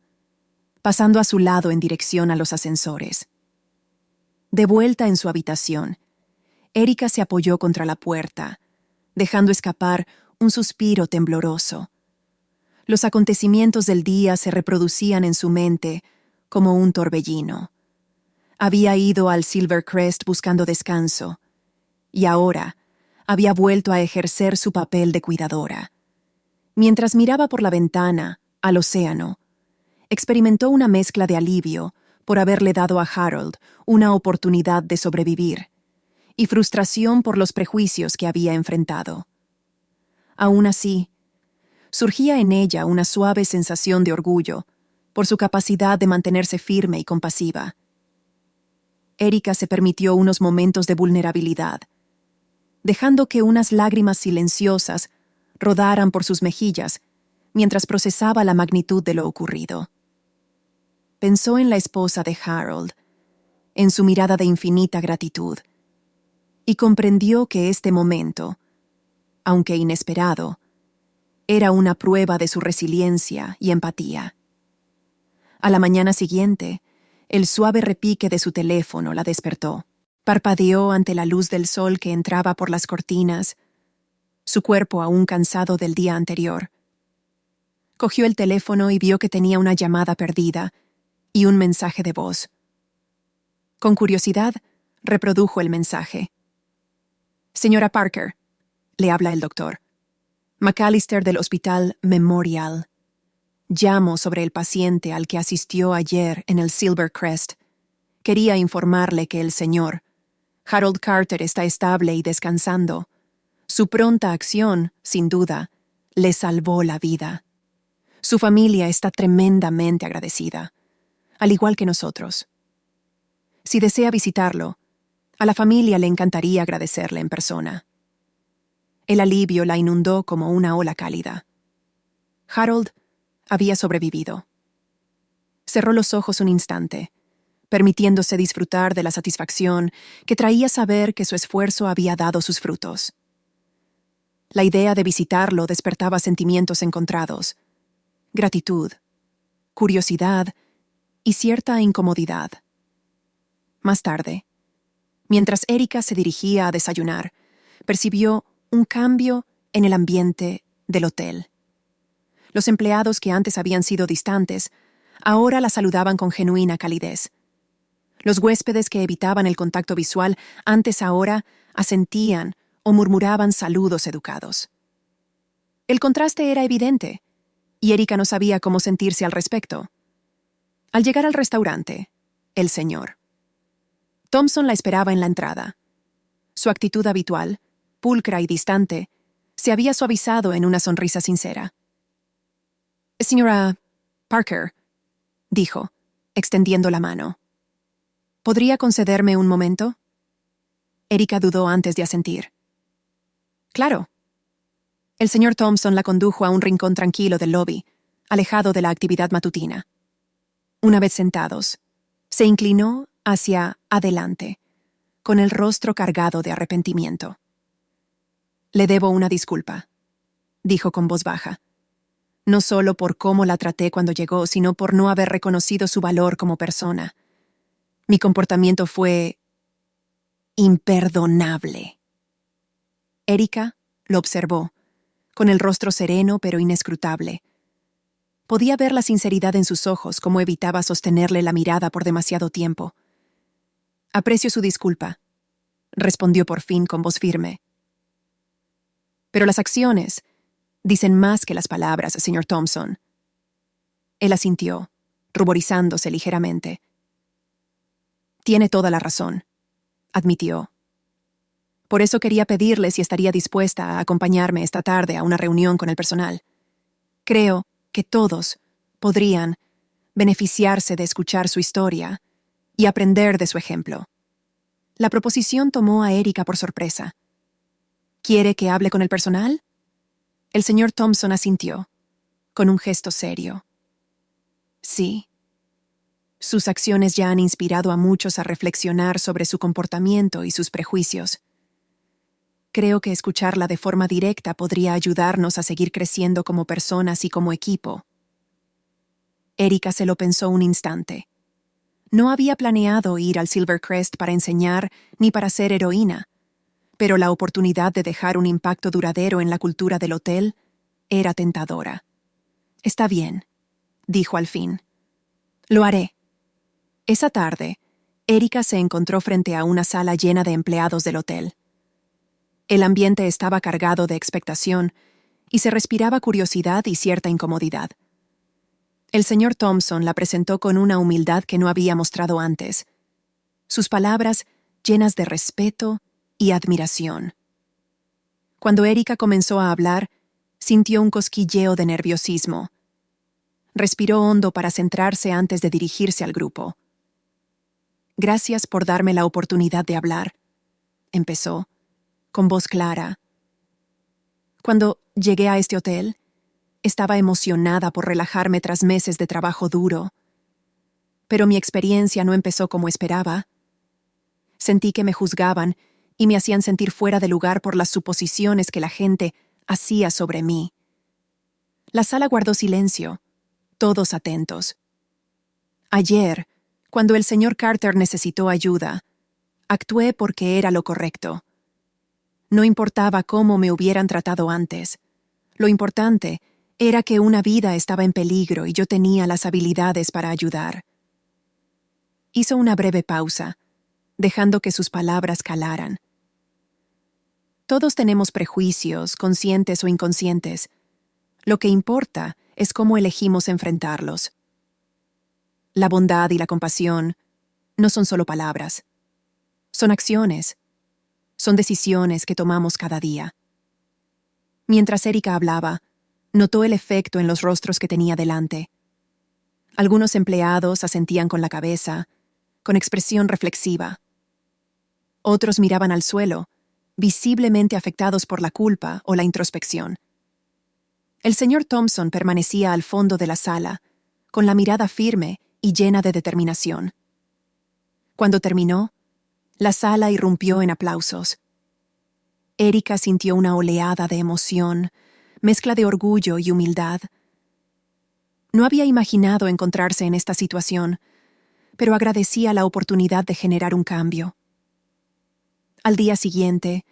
pasando a su lado en dirección a los ascensores. De vuelta en su habitación, Erika se apoyó contra la puerta, dejando escapar un suspiro tembloroso. Los acontecimientos del día se reproducían en su mente como un torbellino. Había ido al Silvercrest buscando descanso, y ahora había vuelto a ejercer su papel de cuidadora. Mientras miraba por la ventana al océano, experimentó una mezcla de alivio por haberle dado a Harold una oportunidad de sobrevivir, y frustración por los prejuicios que había enfrentado. Aún así, surgía en ella una suave sensación de orgullo por su capacidad de mantenerse firme y compasiva. Erika se permitió unos momentos de vulnerabilidad, dejando que unas lágrimas silenciosas rodaran por sus mejillas mientras procesaba la magnitud de lo ocurrido. Pensó en la esposa de Harold, en su mirada de infinita gratitud, y comprendió que este momento, aunque inesperado, era una prueba de su resiliencia y empatía. A la mañana siguiente, el suave repique de su teléfono la despertó. Parpadeó ante la luz del sol que entraba por las cortinas, su cuerpo aún cansado del día anterior. Cogió el teléfono y vio que tenía una llamada perdida y un mensaje de voz. Con curiosidad, reprodujo el mensaje. Señora Parker, le habla el doctor. McAllister del Hospital Memorial. Llamo sobre el paciente al que asistió ayer en el Silvercrest. Quería informarle que el señor Harold Carter está estable y descansando. Su pronta acción, sin duda, le salvó la vida. Su familia está tremendamente agradecida, al igual que nosotros. Si desea visitarlo, a la familia le encantaría agradecerle en persona. El alivio la inundó como una ola cálida. Harold había sobrevivido. Cerró los ojos un instante, permitiéndose disfrutar de la satisfacción que traía saber que su esfuerzo había dado sus frutos. La idea de visitarlo despertaba sentimientos encontrados: gratitud, curiosidad y cierta incomodidad. Más tarde, mientras Erika se dirigía a desayunar, percibió un cambio en el ambiente del hotel. Los empleados que antes habían sido distantes, ahora la saludaban con genuina calidez. Los huéspedes que evitaban el contacto visual antes ahora asentían o murmuraban saludos educados. El contraste era evidente, y Erika no sabía cómo sentirse al respecto. Al llegar al restaurante, el señor Thompson la esperaba en la entrada. Su actitud habitual, pulcra y distante, se había suavizado en una sonrisa sincera. «Señora Parker», dijo, extendiendo la mano. «¿Podría concederme un momento?» Erika dudó antes de asentir. «Claro». El señor Thompson la condujo a un rincón tranquilo del lobby, alejado de la actividad matutina. Una vez sentados, se inclinó hacia adelante, con el rostro cargado de arrepentimiento. «Le debo una disculpa», dijo con voz baja. «No solo por cómo la traté cuando llegó, sino por no haber reconocido su valor como persona. Mi comportamiento fue imperdonable». Erika lo observó, con el rostro sereno pero inescrutable. Podía ver la sinceridad en sus ojos, como evitaba sostenerle la mirada por demasiado tiempo. «Aprecio su disculpa», respondió por fin con voz firme. «Pero las acciones dicen más que las palabras, señor Thompson». Él asintió, ruborizándose ligeramente. «Tiene toda la razón», admitió. «Por eso quería pedirle si estaría dispuesta a acompañarme esta tarde a una reunión con el personal. Creo que todos podrían beneficiarse de escuchar su historia y aprender de su ejemplo». La proposición tomó a Erika por sorpresa. «¿Quiere que hable con el personal?» El señor Thompson asintió, con un gesto serio. «Sí. Sus acciones ya han inspirado a muchos a reflexionar sobre su comportamiento y sus prejuicios. Creo que escucharla de forma directa podría ayudarnos a seguir creciendo como personas y como equipo». Erika se lo pensó un instante. No había planeado ir al Silvercrest para enseñar ni para ser heroína, pero la oportunidad de dejar un impacto duradero en la cultura del hotel era tentadora. «Está bien», dijo al fin. «Lo haré». Esa tarde, Erika se encontró frente a una sala llena de empleados del hotel. El ambiente estaba cargado de expectación y se respiraba curiosidad y cierta incomodidad. El señor Thompson la presentó con una humildad que no había mostrado antes. Sus palabras llenas de respeto y admiración. Cuando Erika comenzó a hablar, sintió un cosquilleo de nerviosismo. Respiró hondo para centrarse antes de dirigirse al grupo. «Gracias por darme la oportunidad de hablar», empezó, con voz clara. «Cuando llegué a este hotel, estaba emocionada por relajarme tras meses de trabajo duro. Pero mi experiencia no empezó como esperaba. Sentí que me juzgaban y me hacían sentir fuera de lugar por las suposiciones que la gente hacía sobre mí». La sala guardó silencio, todos atentos. «Ayer, cuando el señor Carter necesitó ayuda, actué porque era lo correcto. No importaba cómo me hubieran tratado antes. Lo importante era que una vida estaba en peligro y yo tenía las habilidades para ayudar». Hizo una breve pausa, dejando que sus palabras calaran. «Todos tenemos prejuicios, conscientes o inconscientes. Lo que importa es cómo elegimos enfrentarlos. La bondad y la compasión no son solo palabras. Son acciones. Son decisiones que tomamos cada día». Mientras Erika hablaba, notó el efecto en los rostros que tenía delante. Algunos empleados asentían con la cabeza, con expresión reflexiva. Otros miraban al suelo, visiblemente afectados por la culpa o la introspección. El señor Thompson permanecía al fondo de la sala, con la mirada firme y llena de determinación. Cuando terminó, la sala irrumpió en aplausos. Erika sintió una oleada de emoción, mezcla de orgullo y humildad. No había imaginado encontrarse en esta situación, pero agradecía la oportunidad de generar un cambio. Al día siguiente,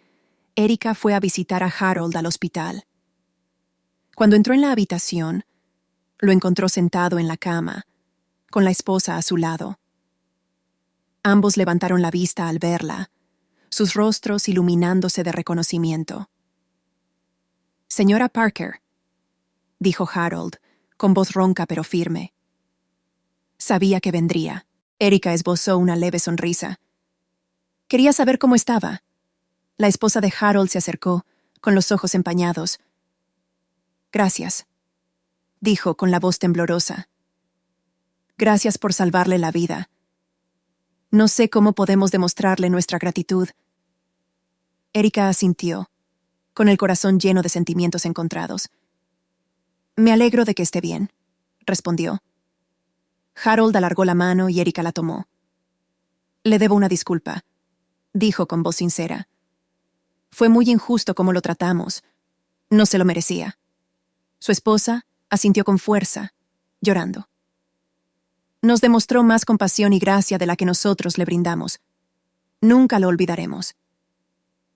Erika fue a visitar a Harold al hospital. Cuando entró en la habitación, lo encontró sentado en la cama, con la esposa a su lado. Ambos levantaron la vista al verla, sus rostros iluminándose de reconocimiento. «Señora Parker», dijo Harold, con voz ronca pero firme. Sabía que vendría. Erika esbozó una leve sonrisa. «Quería saber cómo estaba. La esposa de Harold se acercó, con los ojos empañados. «Gracias», dijo con la voz temblorosa. «Gracias por salvarle la vida. No sé cómo podemos demostrarle nuestra gratitud». Erika asintió, con el corazón lleno de sentimientos encontrados. «Me alegro de que esté bien», respondió. Harold alargó la mano y Erika la tomó. «Le debo una disculpa», dijo con voz sincera. «Fue muy injusto cómo lo tratamos. No se lo merecía». Su esposa asintió con fuerza, llorando. «Nos demostró más compasión y gracia de la que nosotros le brindamos. Nunca lo olvidaremos».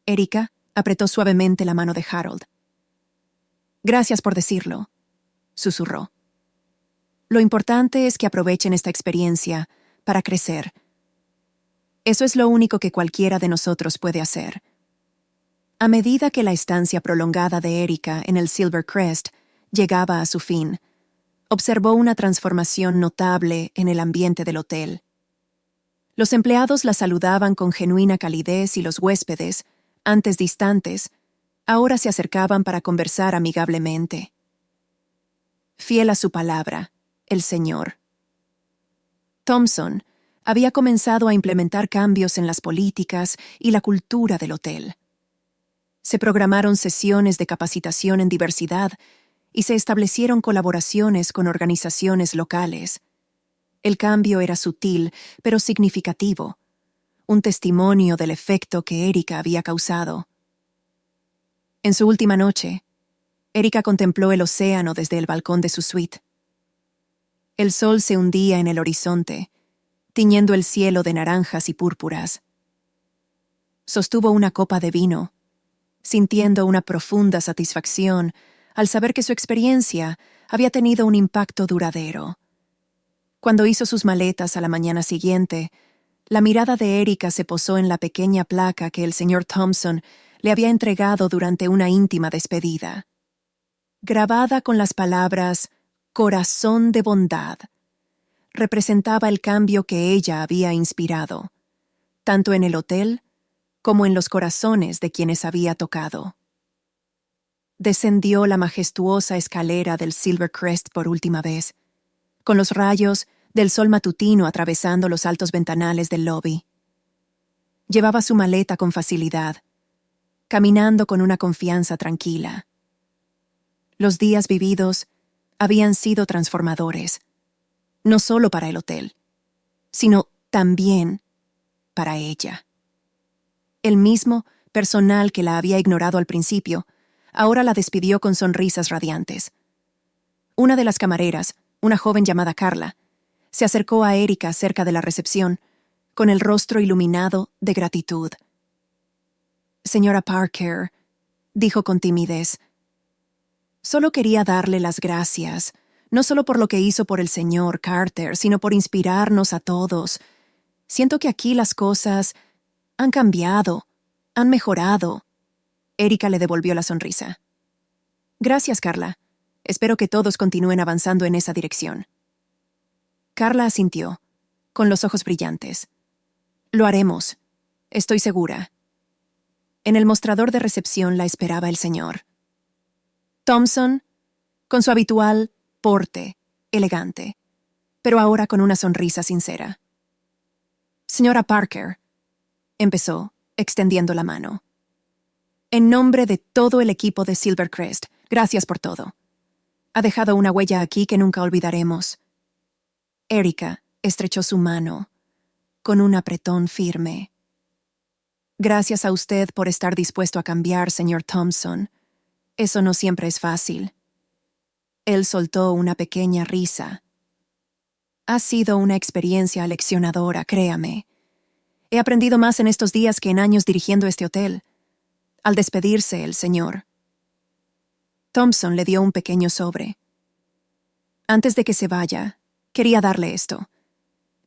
Erika apretó suavemente la mano de Harold. «Gracias por decirlo», susurró. «Lo importante es que aprovechen esta experiencia para crecer. Eso es lo único que cualquiera de nosotros puede hacer». A medida que la estancia prolongada de Erika en el Silver Crest llegaba a su fin, observó una transformación notable en el ambiente del hotel. Los empleados la saludaban con genuina calidez y los huéspedes, antes distantes, ahora se acercaban para conversar amigablemente. Fiel a su palabra, el señor Thompson había comenzado a implementar cambios en las políticas y la cultura del hotel. Se programaron sesiones de capacitación en diversidad y se establecieron colaboraciones con organizaciones locales. El cambio era sutil, pero significativo, un testimonio del efecto que Erika había causado. En su última noche, Erika contempló el océano desde el balcón de su suite. El sol se hundía en el horizonte, tiñendo el cielo de naranjas y púrpuras. Sostuvo una copa de vino, sintiendo una profunda satisfacción al saber que su experiencia había tenido un impacto duradero. Cuando hizo sus maletas a la mañana siguiente, la mirada de Erika se posó en la pequeña placa que el señor Thompson le había entregado durante una íntima despedida. Grabada con las palabras «Corazón de bondad», representaba el cambio que ella había inspirado, tanto en el hotel como en los corazones de quienes había tocado. Descendió la majestuosa escalera del Silver Crest por última vez, con los rayos del sol matutino atravesando los altos ventanales del lobby. Llevaba su maleta con facilidad, caminando con una confianza tranquila. Los días vividos habían sido transformadores, no solo para el hotel, sino también para ella. El mismo personal que la había ignorado al principio, ahora la despidió con sonrisas radiantes. Una de las camareras, una joven llamada Carla, se acercó a Erika cerca de la recepción, con el rostro iluminado de gratitud. «Señora Parker», dijo con timidez, «solo quería darle las gracias, no solo por lo que hizo por el señor Carter, sino por inspirarnos a todos. Siento que aquí las cosas han cambiado, han mejorado». Erika le devolvió la sonrisa. «Gracias, Carla. Espero que todos continúen avanzando en esa dirección». Carla asintió, con los ojos brillantes. «Lo haremos, estoy segura». En el mostrador de recepción la esperaba el señor Thompson, con su habitual porte elegante, pero ahora con una sonrisa sincera. «Señora Parker», empezó, extendiendo la mano. «En nombre de todo el equipo de Silvercrest, gracias por todo. Ha dejado una huella aquí que nunca olvidaremos». Erika estrechó su mano, con un apretón firme. «Gracias a usted por estar dispuesto a cambiar, señor Thompson. Eso no siempre es fácil». Él soltó una pequeña risa. «Ha sido una experiencia aleccionadora, créame. He aprendido más en estos días que en años dirigiendo este hotel». Al despedirse, el señor Thompson le dio un pequeño sobre. «Antes de que se vaya, quería darle esto.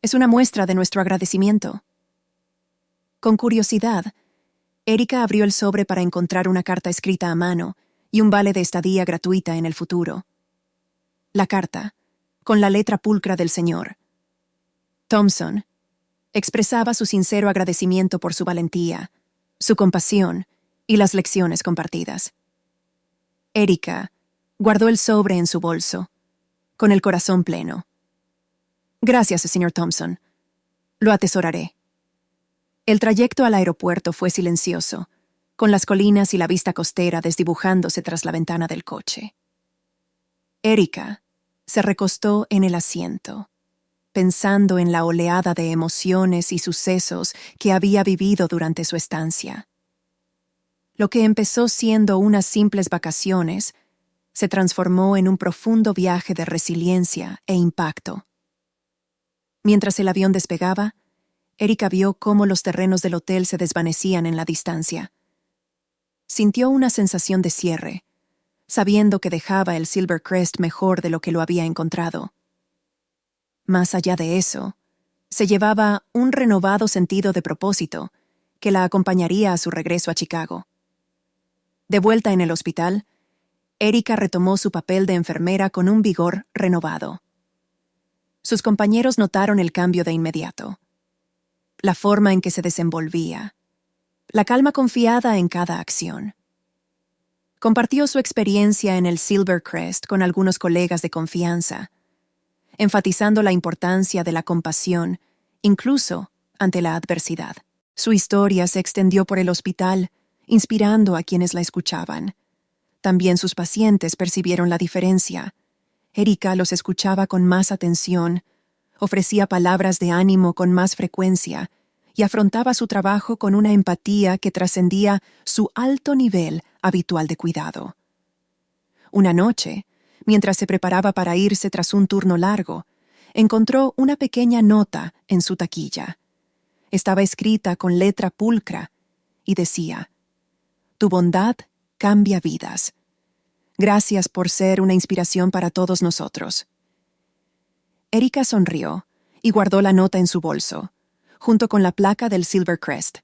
Es una muestra de nuestro agradecimiento». Con curiosidad, Erika abrió el sobre para encontrar una carta escrita a mano y un vale de estadía gratuita en el futuro. La carta, con la letra pulcra del señor Thompson, expresaba su sincero agradecimiento por su valentía, su compasión y las lecciones compartidas. Erika guardó el sobre en su bolso, con el corazón pleno. Gracias, señor Thompson. Lo atesoraré. El trayecto al aeropuerto fue silencioso, con las colinas y la vista costera desdibujándose tras la ventana del coche. Erika se recostó en el asiento, pensando en la oleada de emociones y sucesos que había vivido durante su estancia. Lo que empezó siendo unas simples vacaciones se transformó en un profundo viaje de resiliencia e impacto. Mientras el avión despegaba, Erika vio cómo los terrenos del hotel se desvanecían en la distancia. Sintió una sensación de cierre, sabiendo que dejaba el Silvercrest mejor de lo que lo había encontrado. Más allá de eso, se llevaba un renovado sentido de propósito que la acompañaría a su regreso a Chicago. De vuelta en el hospital, Erika retomó su papel de enfermera con un vigor renovado. Sus compañeros notaron el cambio de inmediato. La forma en que se desenvolvía, la calma confiada en cada acción. Compartió su experiencia en el Silvercrest con algunos colegas de confianza, enfatizando la importancia de la compasión, incluso ante la adversidad. Su historia se extendió por el hospital, inspirando a quienes la escuchaban. También sus pacientes percibieron la diferencia. Erika los escuchaba con más atención, ofrecía palabras de ánimo con más frecuencia y afrontaba su trabajo con una empatía que trascendía su alto nivel habitual de cuidado. Una noche, mientras se preparaba para irse tras un turno largo, encontró una pequeña nota en su taquilla. Estaba escrita con letra pulcra y decía: «Tu bondad cambia vidas. Gracias por ser una inspiración para todos nosotros». Erika sonrió y guardó la nota en su bolso, junto con la placa del Silvercrest.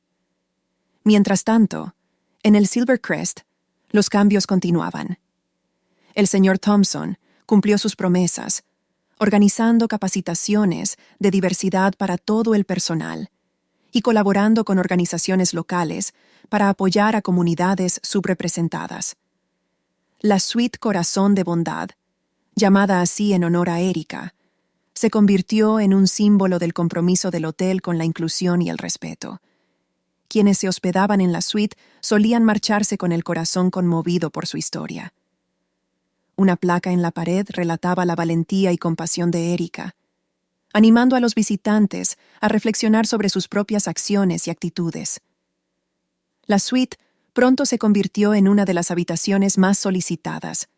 Mientras tanto, en el Silvercrest, los cambios continuaban. El señor Thompson cumplió sus promesas, organizando capacitaciones de diversidad para todo el personal y colaborando con organizaciones locales para apoyar a comunidades subrepresentadas. La Suite Corazón de Bondad, llamada así en honor a Erika, se convirtió en un símbolo del compromiso del hotel con la inclusión y el respeto. Quienes se hospedaban en la suite solían marcharse con el corazón conmovido por su historia. Una placa en la pared relataba la valentía y compasión de Erika, animando a los visitantes a reflexionar sobre sus propias acciones y actitudes. La suite pronto se convirtió en una de las habitaciones más solicitadas,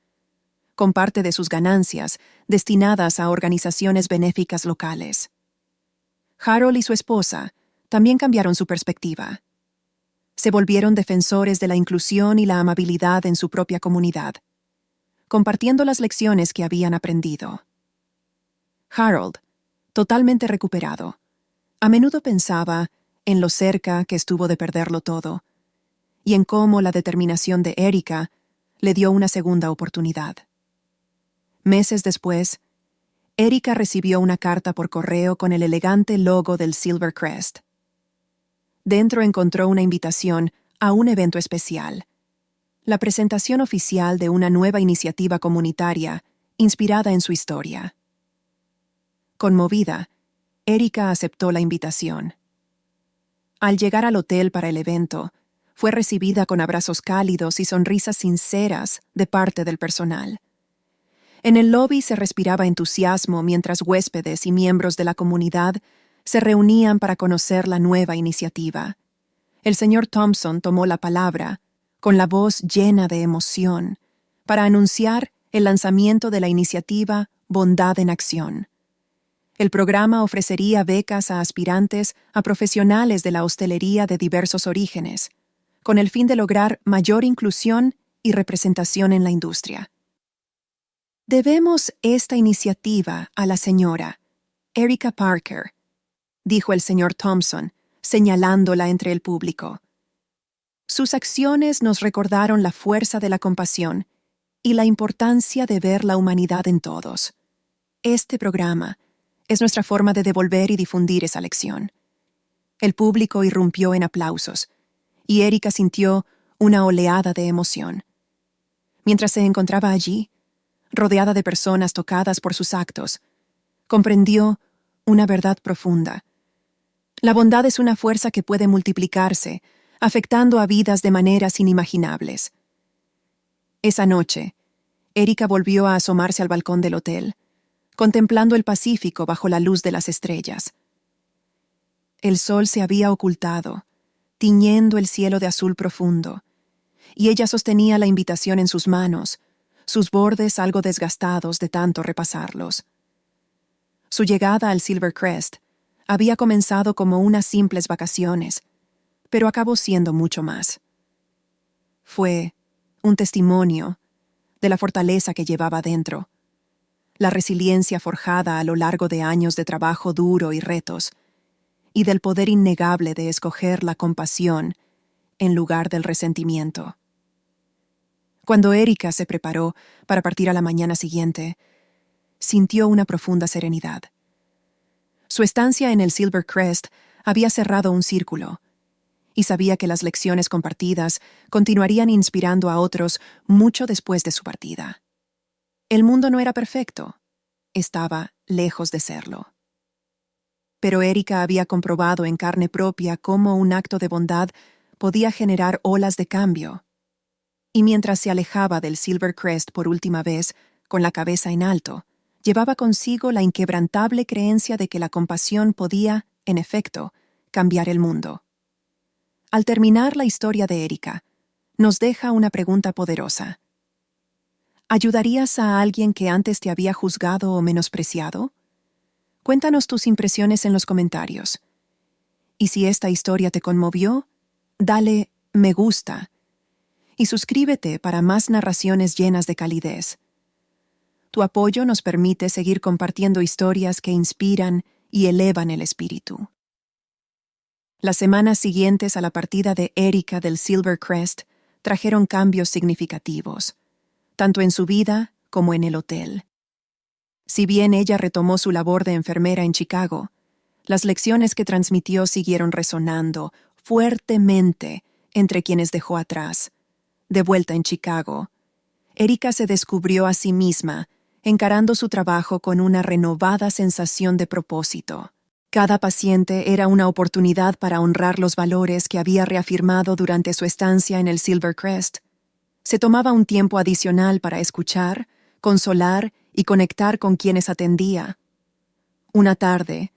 con parte de sus ganancias destinadas a organizaciones benéficas locales. Harold y su esposa también cambiaron su perspectiva. Se volvieron defensores de la inclusión y la amabilidad en su propia comunidad, compartiendo las lecciones que habían aprendido. Harold, totalmente recuperado, a menudo pensaba en lo cerca que estuvo de perderlo todo y en cómo la determinación de Erika le dio una segunda oportunidad. Meses después, Erika recibió una carta por correo con el elegante logo del Silvercrest. Dentro encontró una invitación a un evento especial, la presentación oficial de una nueva iniciativa comunitaria inspirada en su historia. Conmovida, Erika aceptó la invitación. Al llegar al hotel para el evento, fue recibida con abrazos cálidos y sonrisas sinceras de parte del personal. En el lobby se respiraba entusiasmo mientras huéspedes y miembros de la comunidad se reunían para conocer la nueva iniciativa. El señor Thompson tomó la palabra, con la voz llena de emoción, para anunciar el lanzamiento de la iniciativa Bondad en Acción. El programa ofrecería becas a aspirantes a profesionales de la hostelería de diversos orígenes, con el fin de lograr mayor inclusión y representación en la industria. «Debemos esta iniciativa a la señora Erika Parker», dijo el señor Thompson, señalándola entre el público. Sus acciones nos recordaron la fuerza de la compasión y la importancia de ver la humanidad en todos. Este programa es nuestra forma de devolver y difundir esa lección. El público irrumpió en aplausos, y Erika sintió una oleada de emoción. Mientras se encontraba allí, rodeada de personas tocadas por sus actos, comprendió una verdad profunda. La bondad es una fuerza que puede multiplicarse, afectando a vidas de maneras inimaginables. Esa noche, Erika volvió a asomarse al balcón del hotel, contemplando el Pacífico bajo la luz de las estrellas. El sol se había ocultado, tiñendo el cielo de azul profundo, y ella sostenía la invitación en sus manos, sus bordes algo desgastados de tanto repasarlos. Su llegada al Silver Crest había comenzado como unas simples vacaciones, pero acabó siendo mucho más. Fue un testimonio de la fortaleza que llevaba dentro, la resiliencia forjada a lo largo de años de trabajo duro y retos, y del poder innegable de escoger la compasión en lugar del resentimiento. Cuando Erika se preparó para partir a la mañana siguiente, sintió una profunda serenidad. Su estancia en el Silver Crest había cerrado un círculo, y sabía que las lecciones compartidas continuarían inspirando a otros mucho después de su partida. El mundo no era perfecto, estaba lejos de serlo. Pero Erika había comprobado en carne propia cómo un acto de bondad podía generar olas de cambio. Y mientras se alejaba del Silver Crest por última vez, con la cabeza en alto, llevaba consigo la inquebrantable creencia de que la compasión podía, en efecto, cambiar el mundo. Al terminar la historia de Erika, nos deja una pregunta poderosa. ¿Ayudarías a alguien que antes te había juzgado o menospreciado? Cuéntanos tus impresiones en los comentarios. Y si esta historia te conmovió, dale me gusta y suscríbete para más narraciones llenas de calidez. Tu apoyo nos permite seguir compartiendo historias que inspiran y elevan el espíritu. Las semanas siguientes a la partida de Erika del Silver Crest trajeron cambios significativos, tanto en su vida como en el hotel. Si bien ella retomó su labor de enfermera en Chicago, las lecciones que transmitió siguieron resonando fuertemente entre quienes dejó atrás. De vuelta en Chicago, Erika se descubrió a sí misma, encarando su trabajo con una renovada sensación de propósito. Cada paciente era una oportunidad para honrar los valores que había reafirmado durante su estancia en el Silver Crest. Se tomaba un tiempo adicional para escuchar, consolar y conectar con quienes atendía. Una tarde,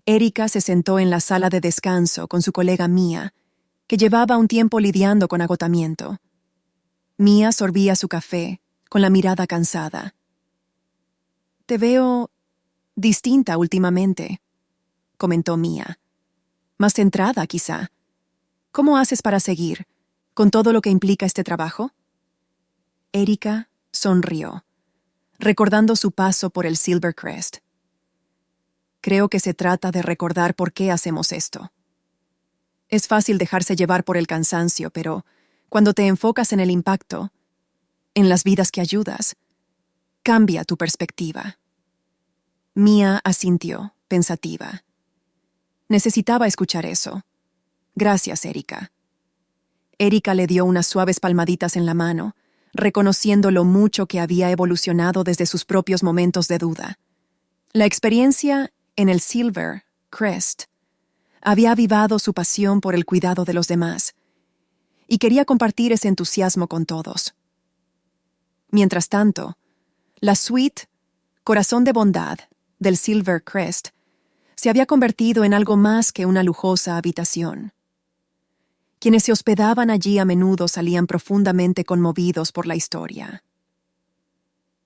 Erika se sentó en la sala de descanso con su colega Mia, que llevaba un tiempo lidiando con agotamiento. Mia sorbía su café, con la mirada cansada. «Te veo distinta últimamente», comentó Mia. «Más centrada, quizá. ¿Cómo haces para seguir, con todo lo que implica este trabajo?» Erika sonrió, recordando su paso por el Silver Crest. «Creo que se trata de recordar por qué hacemos esto. Es fácil dejarse llevar por el cansancio, pero cuando te enfocas en el impacto, en las vidas que ayudas, cambia tu perspectiva». Mia asintió, pensativa. Necesitaba escuchar eso. «Gracias, Erika». Erika le dio unas suaves palmaditas en la mano, reconociendo lo mucho que había evolucionado desde sus propios momentos de duda. La experiencia en el Silver Crest había avivado su pasión por el cuidado de los demás, y quería compartir ese entusiasmo con todos. Mientras tanto, la suite Corazón de Bondad del Silver Crest se había convertido en algo más que una lujosa habitación. Quienes se hospedaban allí a menudo salían profundamente conmovidos por la historia.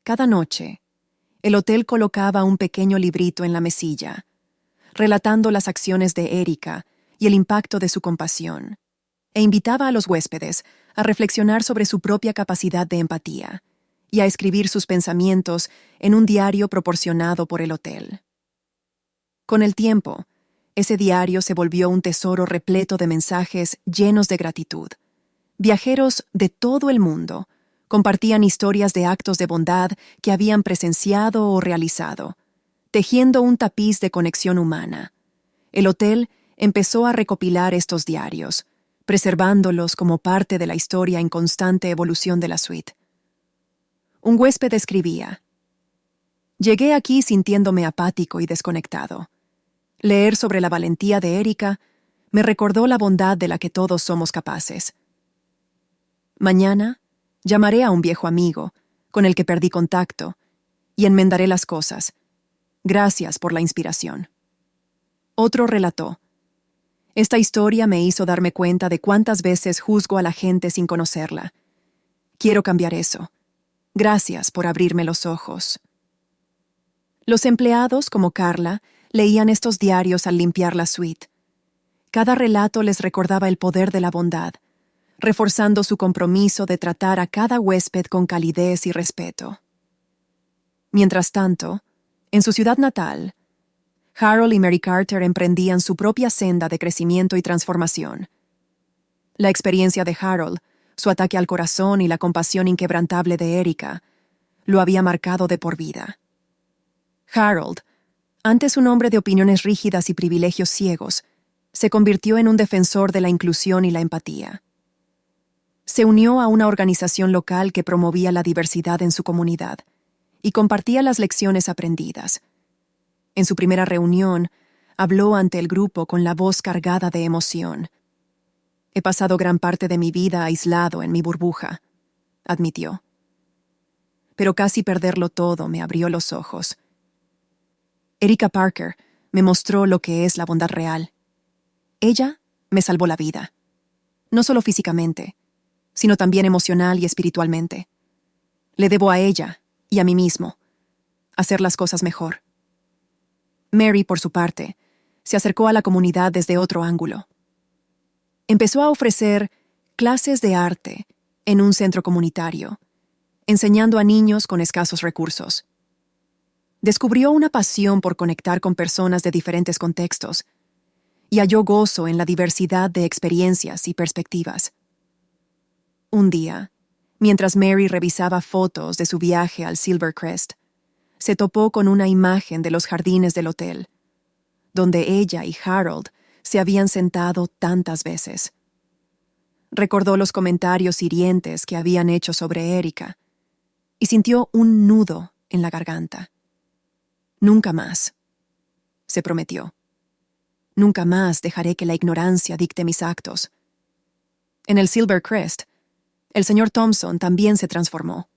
Cada noche, el hotel colocaba un pequeño librito en la mesilla, relatando las acciones de Erika y el impacto de su compasión, e invitaba a los huéspedes a reflexionar sobre su propia capacidad de empatía y a escribir sus pensamientos en un diario proporcionado por el hotel. Con el tiempo, ese diario se volvió un tesoro repleto de mensajes llenos de gratitud. Viajeros de todo el mundo compartían historias de actos de bondad que habían presenciado o realizado, tejiendo un tapiz de conexión humana. El hotel empezó a recopilar estos diarios, preservándolos como parte de la historia en constante evolución de la suite. Un huésped escribía: «Llegué aquí sintiéndome apático y desconectado. Leer sobre la valentía de Erika me recordó la bondad de la que todos somos capaces. Mañana llamaré a un viejo amigo con el que perdí contacto y enmendaré las cosas. Gracias por la inspiración». Otro relató: «Esta historia me hizo darme cuenta de cuántas veces juzgo a la gente sin conocerla. Quiero cambiar eso. Gracias por abrirme los ojos». Los empleados, como Carla, leían estos diarios al limpiar la suite. Cada relato les recordaba el poder de la bondad, reforzando su compromiso de tratar a cada huésped con calidez y respeto. Mientras tanto, en su ciudad natal, Harold y Mary Carter emprendían su propia senda de crecimiento y transformación. La experiencia de Harold, su ataque al corazón y la compasión inquebrantable de Erika, lo había marcado de por vida. Harold, antes un hombre de opiniones rígidas y privilegios ciegos, se convirtió en un defensor de la inclusión y la empatía. Se unió a una organización local que promovía la diversidad en su comunidad y compartía las lecciones aprendidas. En su primera reunión, habló ante el grupo con la voz cargada de emoción. «He pasado gran parte de mi vida aislado en mi burbuja», admitió. «Pero casi perderlo todo me abrió los ojos. Erika Parker me mostró lo que es la bondad real. Ella me salvó la vida, no solo físicamente, sino también emocional y espiritualmente. Le debo a ella y a mí mismo hacer las cosas mejor». Mary, por su parte, se acercó a la comunidad desde otro ángulo. Empezó a ofrecer clases de arte en un centro comunitario, enseñando a niños con escasos recursos. Descubrió una pasión por conectar con personas de diferentes contextos y halló gozo en la diversidad de experiencias y perspectivas. Un día, mientras Mary revisaba fotos de su viaje al Silvercrest, se topó con una imagen de los jardines del hotel, donde ella y Harold se habían sentado tantas veces. Recordó los comentarios hirientes que habían hecho sobre Erika y sintió un nudo en la garganta. «Nunca más», se prometió. «Nunca más dejaré que la ignorancia dicte mis actos». En el Silvercrest, el señor Thompson también se transformó.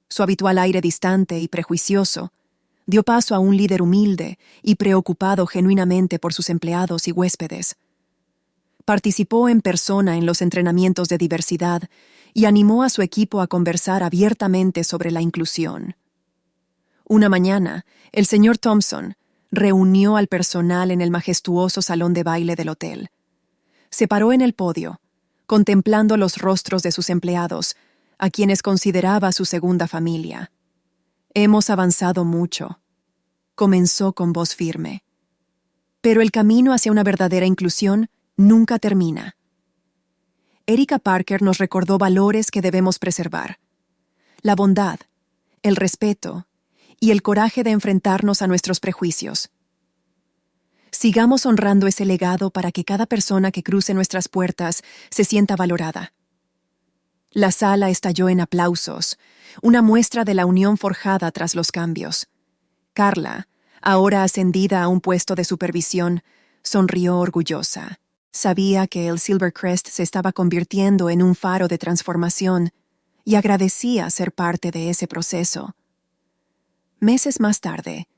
Su habitual aire distante y prejuicioso dio paso a un líder humilde y preocupado genuinamente por sus empleados y huéspedes. Participó en persona en los entrenamientos de diversidad y animó a su equipo a conversar abiertamente sobre la inclusión. Una mañana, el señor Thompson reunió al personal en el majestuoso salón de baile del hotel. Se paró en el podio, contemplando los rostros de sus empleados, a quienes consideraba su segunda familia. «Hemos avanzado mucho», comenzó con voz firme. «Pero el camino hacia una verdadera inclusión nunca termina». Erika Parker nos recordó valores que debemos preservar: la bondad, el respeto y el coraje de enfrentarnos a nuestros prejuicios. Sigamos honrando ese legado para que cada persona que cruce nuestras puertas se sienta valorada. La sala estalló en aplausos, una muestra de la unión forjada tras los cambios. Carla, ahora ascendida a un puesto de supervisión, sonrió orgullosa. Sabía que el Silvercrest se estaba convirtiendo en un faro de transformación y agradecía ser parte de ese proceso. Meses más tarde,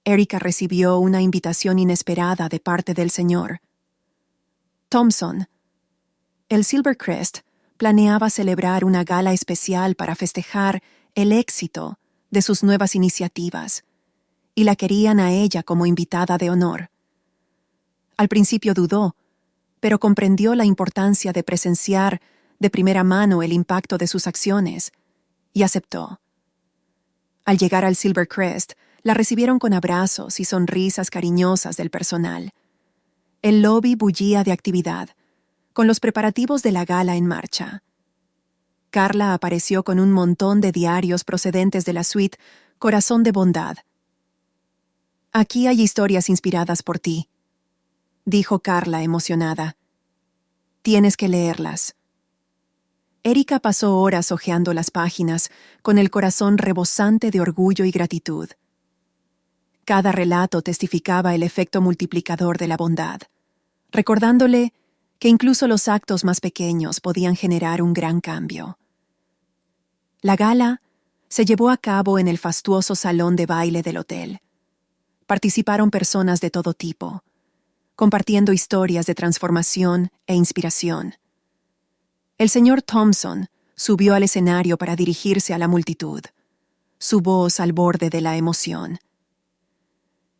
Erika recibió una invitación inesperada de parte del señor Thompson. El Silvercrest planeaba celebrar una gala especial para festejar el éxito de sus nuevas iniciativas, y la querían a ella como invitada de honor. Al principio dudó, pero comprendió la importancia de presenciar de primera mano el impacto de sus acciones, y aceptó. Al llegar al Silvercrest, la recibieron con abrazos y sonrisas cariñosas del personal. El lobby bullía de actividad, con los preparativos de la gala en marcha. Carla apareció con un montón de diarios procedentes de la suite Corazón de Bondad. «Aquí hay historias inspiradas por ti», dijo Carla emocionada. Tienes que leerlas. Erika pasó horas hojeando las páginas, con el corazón rebosante de orgullo y gratitud. Cada relato testificaba el efecto multiplicador de la bondad, recordándole que incluso los actos más pequeños podían generar un gran cambio. La gala se llevó a cabo en el fastuoso salón de baile del hotel. Participaron personas de todo tipo, compartiendo historias de transformación e inspiración. El señor Thompson subió al escenario para dirigirse a la multitud, su voz al borde de la emoción.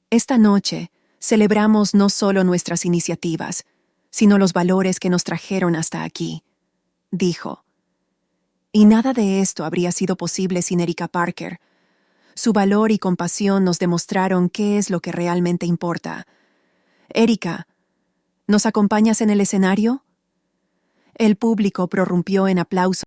Esta noche celebramos no solo nuestras iniciativas, sino los valores que nos trajeron hasta aquí, dijo. Y nada de esto habría sido posible sin Erika Parker. Su valor y compasión nos demostraron qué es lo que realmente importa. Erika, ¿nos acompañas en el escenario? El público prorrumpió en aplausos.